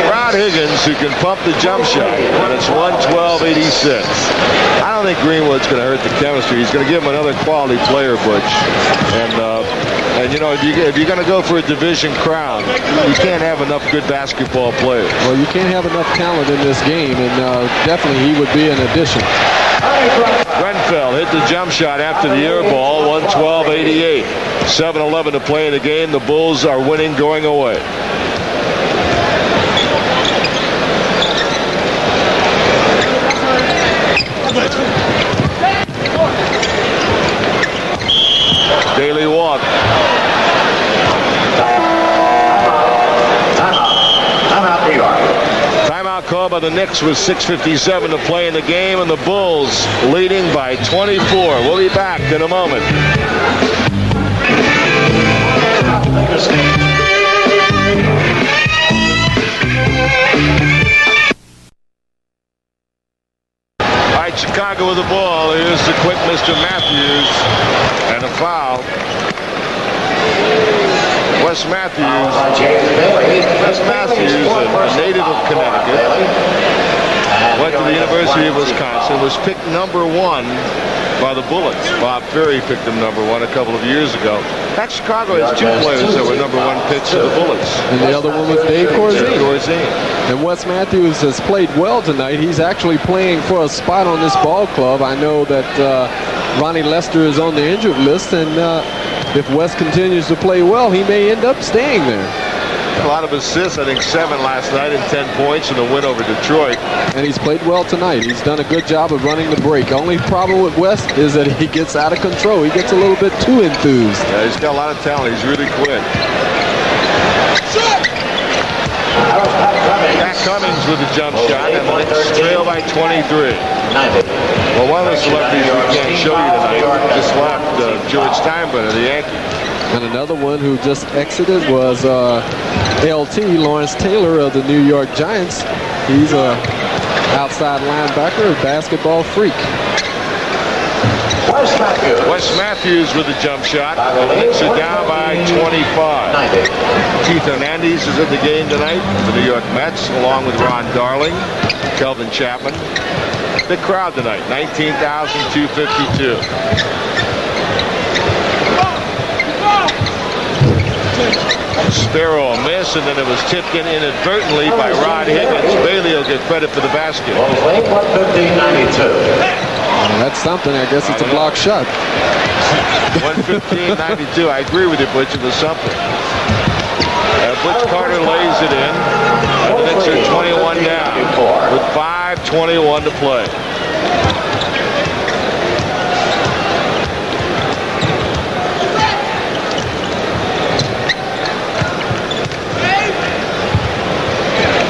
Rod Higgins, who can pump the jump shot, and it's 112-86. I don't think Greenwood's going to hurt the chemistry. He's going to give him another quality player, Butch. And you know, if you're going to go for a division crown, you can't have enough good basketball players. Well, you can't have enough talent in this game, and definitely he would be an addition. Grenfell hit the jump shot after the air ball, 112-88. 7-11 to play in the game. The Bulls are winning going away. Daily walk. Timeout, New York. Timeout called by by the Knicks with 6:57 to play in the game, and the Bulls leading by 24. We'll be back in a moment. All right, Chicago with the ball. Here's the quick Mr. Matthews, and a foul. Wes Matthews, a native of Connecticut, went to the University of Wisconsin, was picked #1 by the Bullets. Bob Ferry picked him #1 a couple of years ago. That Chicago has 2 players that were #1 picks of the Bullets. And the other one was Dave Corzine. And Wes Matthews has played well tonight. He's actually playing for a spot on this ball club. I know that Ronnie Lester is on the injured list, and if Wes continues to play well, he may end up staying there. A lot of assists, I think 7 last night and 10 points in the win over Detroit. And he's played well tonight. He's done a good job of running the break. Only problem with Wes is that he gets out of control. He gets a little bit too enthused. Yeah, he's got a lot of talent. He's really quick. Pat Cummings with a jump shot, and the Knicks trail by 23. Well, one of the celebrities we can't show you tonight just left, George Steinbrenner, the Yankee. And another one who just exited was LT, Lawrence Taylor of the New York Giants. He's a outside linebacker, a basketball freak. Wes Matthews with a jump shot. The Knicks are down by 25. Keith Hernandez is in the game tonight for the New York Mets, along with Ron Darling, Kelvin Chapman. Big crowd tonight, 19,252. Sparrow a miss, and then it was tipped in inadvertently by Rod Higgins. Bailey will get credit for the basket. 115-92. That's something. I guess it's a block shot. 115-92. I agree with you, Butch. It was something. Butch Carter lays it in. And the Knicks are 21 down with 5:21 to play.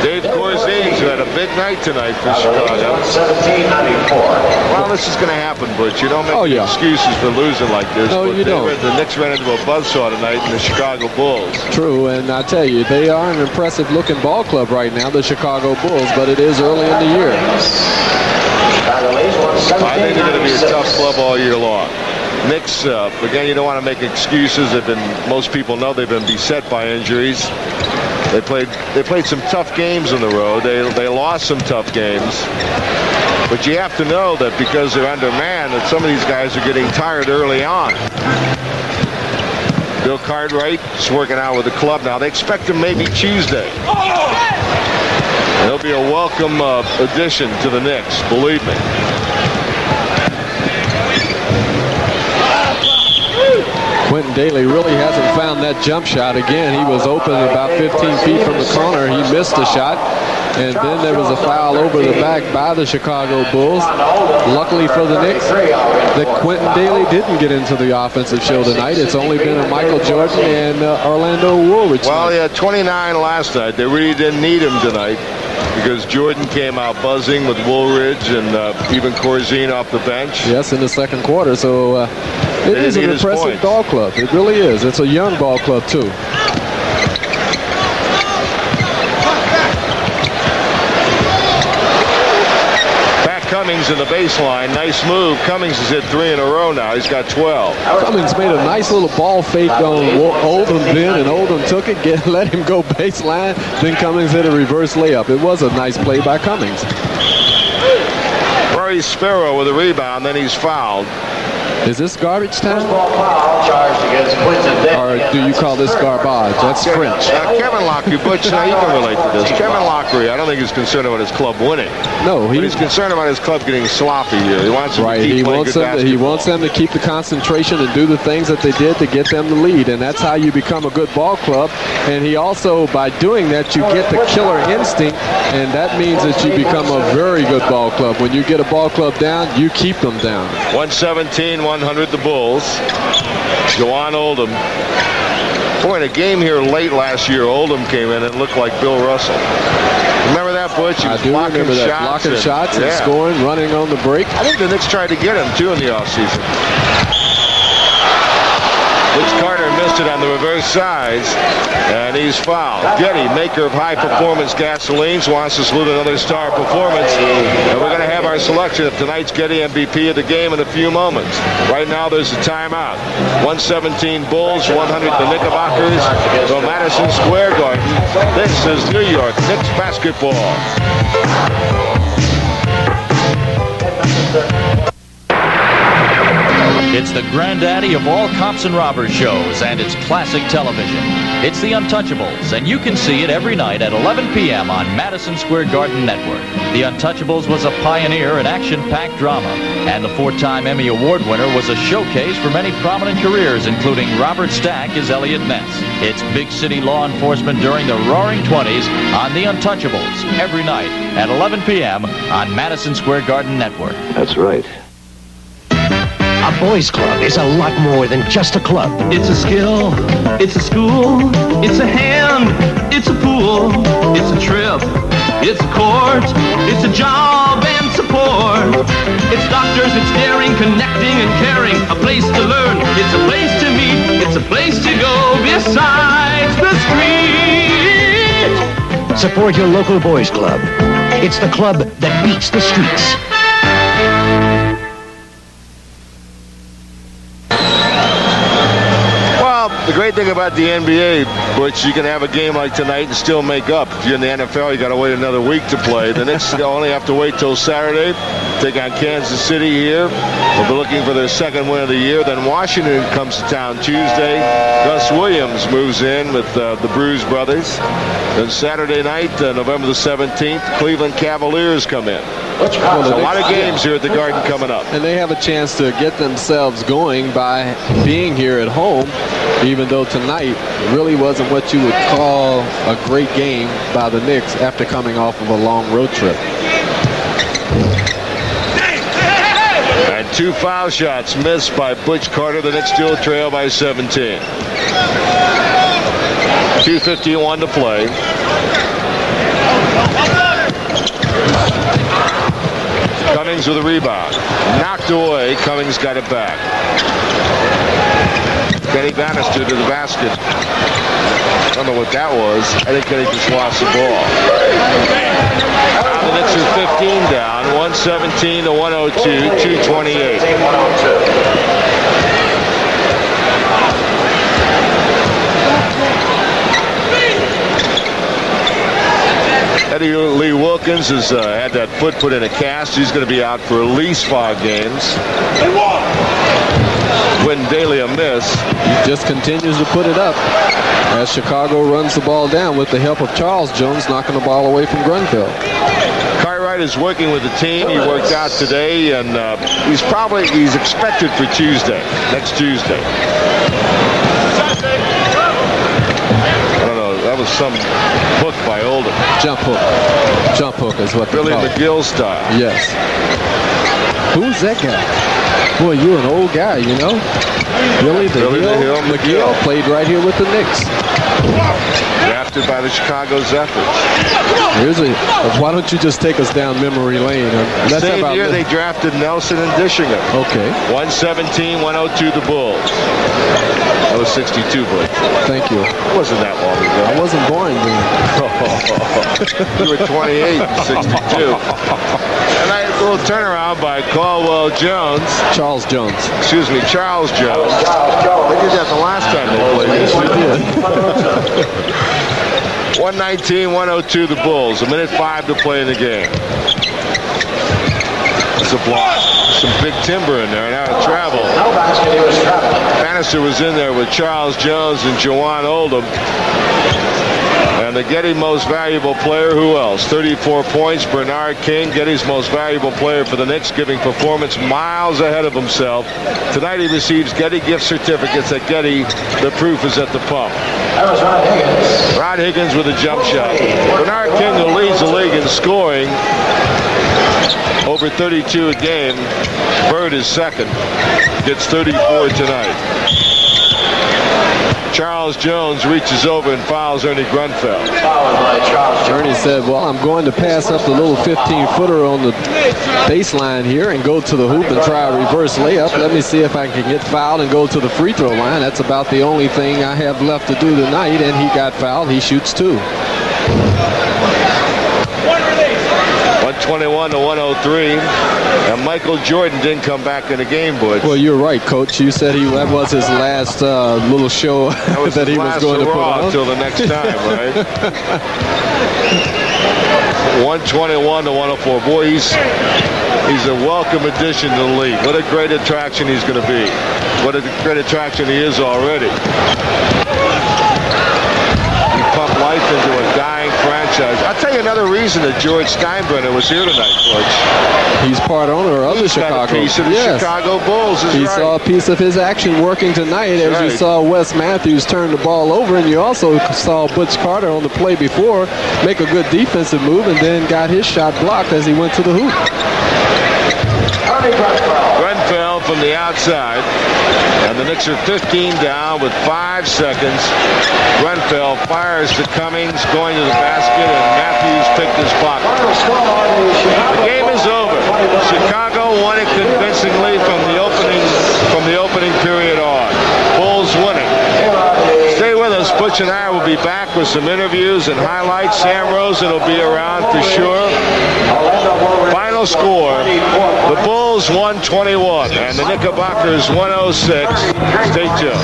Dave Corzine's had a big night tonight for Chicago. 17-94. Well, this is going to happen, Butch. You don't make excuses for losing like this. No, you don't. The Knicks ran into a buzzsaw tonight in the Chicago Bulls. True, and I tell you, they are an impressive-looking ball club right now, the Chicago Bulls, but it is early in the year. I think they're going to be a tough club all year long. Knicks, again, you don't want to make excuses. Most people know they've been beset by injuries. They played some tough games on the road. They lost some tough games. But you have to know that because they're undermanned, that some of these guys are getting tired early on. Bill Cartwright is working out with the club now. They expect him maybe Tuesday. He'll be a welcome addition to the Knicks, believe me. Quentin Daly really hasn't found that jump shot. Again, he was open about 15 feet from the corner. He missed a shot. And then there was a foul over the back by the Chicago Bulls. Luckily for the Knicks, that Quentin Daly didn't get into the offensive show tonight. It's only been a Michael Jordan and Orlando Woolridge. Well, he had 29 last night. They really didn't need him tonight because Jordan came out buzzing with Woolridge and even Corzine off the bench. Yes, in the second quarter. So it is an impressive ball club. It really is. It's a young ball club, too. Cummings in the baseline. Nice move. Cummings has hit 3 in a row now. He's got 12. Cummings made a nice little ball fake on Oldham then, and Oldham took it, let him go baseline. Then Cummings hit a reverse layup. It was a nice play by Cummings. Rory Sparrow with a rebound, then he's fouled. Is this garbage time? Charged against Quinton. Or do you call this garbage? That's French. Kevin Lockery, Butch, now you can relate to this. Kevin Lockery, I don't think he's concerned about his club winning. No, he's concerned about his club getting sloppy here. He wants them to keep playing good basketball. He wants them to keep the concentration and do the things that they did to get them the lead, and that's how you become a good ball club. And he also, by doing that, you get the killer instinct, and that means that you become a very good ball club. When you get a ball club down, you keep them down. 117-100 the Bulls. Jawan Oldham Boy, in a game here late last year, Oldham came in and looked like Bill Russell. Remember that, Butch? He was blocking shots. Blocking shots and scoring, running on the break. I think the Knicks tried to get him, too, in the offseason. Butch Carter missed it on the reverse sides, and he's fouled. Getty, maker of high-performance gasolines, wants to salute another star performance. And we're going to have our selection of tonight's Getty MVP of the game in a few moments. Right now, there's a timeout. 117 Bulls, 100 the Knickerbockers from Madison Square Garden. This is New York Knicks basketball. It's the granddaddy of all cops and robbers shows, and it's classic television. It's The Untouchables, and you can see it every night at 11 p.m. on Madison Square Garden Network. The Untouchables was a pioneer in action-packed drama, and the 4-time Emmy Award winner was a showcase for many prominent careers, including Robert Stack as Elliot Ness. It's big city law enforcement during the Roaring 20s on The Untouchables, every night at 11 p.m. on Madison Square Garden Network. That's right. A boys' club is a lot more than just a club. It's a skill, it's a school, it's a hand, it's a pool, it's a trip, it's a court, it's a job and support. It's doctors, it's daring, connecting and caring, a place to learn, it's a place to meet, it's a place to go besides the street. Support your local boys' club. It's the club that beats the streets. The great thing about the NBA, Butch, you can have a game like tonight and still make up. If you're in the NFL, you got to wait another week to play. The Knicks only have to wait till Saturday, take on Kansas City here. They'll be looking for their second win of the year. Then Washington comes to town Tuesday. Gus Williams moves in with the Bruise brothers. Then Saturday night, November the 17th, Cleveland Cavaliers come in. Well, a lot of games here at the Garden coming up. And they have a chance to get themselves going by being here at home, even though tonight really wasn't what you would call a great game by the Knicks after coming off of a long road trip. And 2 foul shots missed by Butch Carter. The Knicks still trail by 17. 2:51 to play. Cummings with a rebound. Knocked away. Cummings got it back. Kenny Bannister to the basket. I don't know what that was. I think Kenny just lost the ball. The Knicks are 15 down. 117 to 102. 2:28. Eddie Lee Wilkins has had that foot put in a cast. He's going to be out for at least 5 games. Quentin Daly a miss. He just continues to put it up as Chicago runs the ball down with the help of Charles Jones knocking the ball away from Grunfeld. Cartwright is working with the team. He worked out today, and he's expected for Tuesday, next Tuesday. That was some hook by Oldham. Jump hook. Jump hook is what they Billy call it. McGill style. Yes. Who's that guy? Boy, you're an old guy, you know. Billy the Hill McGill played right here with the Knicks. Drafted by the Chicago Zephyrs. Why don't you just take us down memory lane? Same year they drafted Nelson and Dishingham. Okay. 117, 102 the Bulls. That was 62, Blake. Thank you. It wasn't that long ago. I wasn't born then. You were 28 in 62. A nice little turnaround by Caldwell Jones. Charles Jones. Excuse me, Charles Jones. They did that the last time they played. Yes, we did. 119-102 the Bulls. 1:05 to play in the game. It's a block. Some big timber in there and out of travel. Bannister was in there with Charles Jones and Jawan Oldham. And the Getty most valuable player, who else? 34 points, Bernard King, Getty's most valuable player for the Knicks, giving performance miles ahead of himself. Tonight he receives Getty gift certificates at Getty. The proof is at the pump. That was Rod Higgins. Rod Higgins with a jump shot. Bernard King, who leads the league in scoring, over 32 a game. Bird is second. Gets 34 tonight. Charles Jones reaches over and fouls Ernie Grunfeld. Ernie said, well, I'm going to pass up the little 15-footer on the baseline here and go to the hoop and try a reverse layup. Let me see if I can get fouled and go to the free throw line. That's about the only thing I have left to do tonight, and he got fouled. He shoots 2. 121 to 103, and Michael Jordan didn't come back in the game, Butch. Well, you're right, Coach. You said that was his last little show that he was going to put on. Until the next time, right? 121 to 104. Boy, he's a welcome addition to the league. What a great attraction he's going to be. What a great attraction he is already. He pumped life into a dying franchise. I'll tell you another reason that George Steinbrenner was here tonight, George. He's part owner of the Chicago. Got a piece of the Chicago Bulls. He saw a piece of his action working tonight as you saw Wes Matthews turn the ball over, and you also saw Butch Carter on the play before make a good defensive move and then got his shot blocked as he went to the hoop. Grunfeld from the outside, and the Knicks are 15 down with 5 seconds. Grunfeld fires to Cummings, going to the basket, and Matthews picked his pocket. The game is over. Chicago won it convincingly from the opening period on. Bulls winning. Stay with us. Butch and I will be back with some interviews and highlights. Sam Rosen will be around for sure. Final score, the Bulls 121 and the Knickerbockers 106. Stay tuned.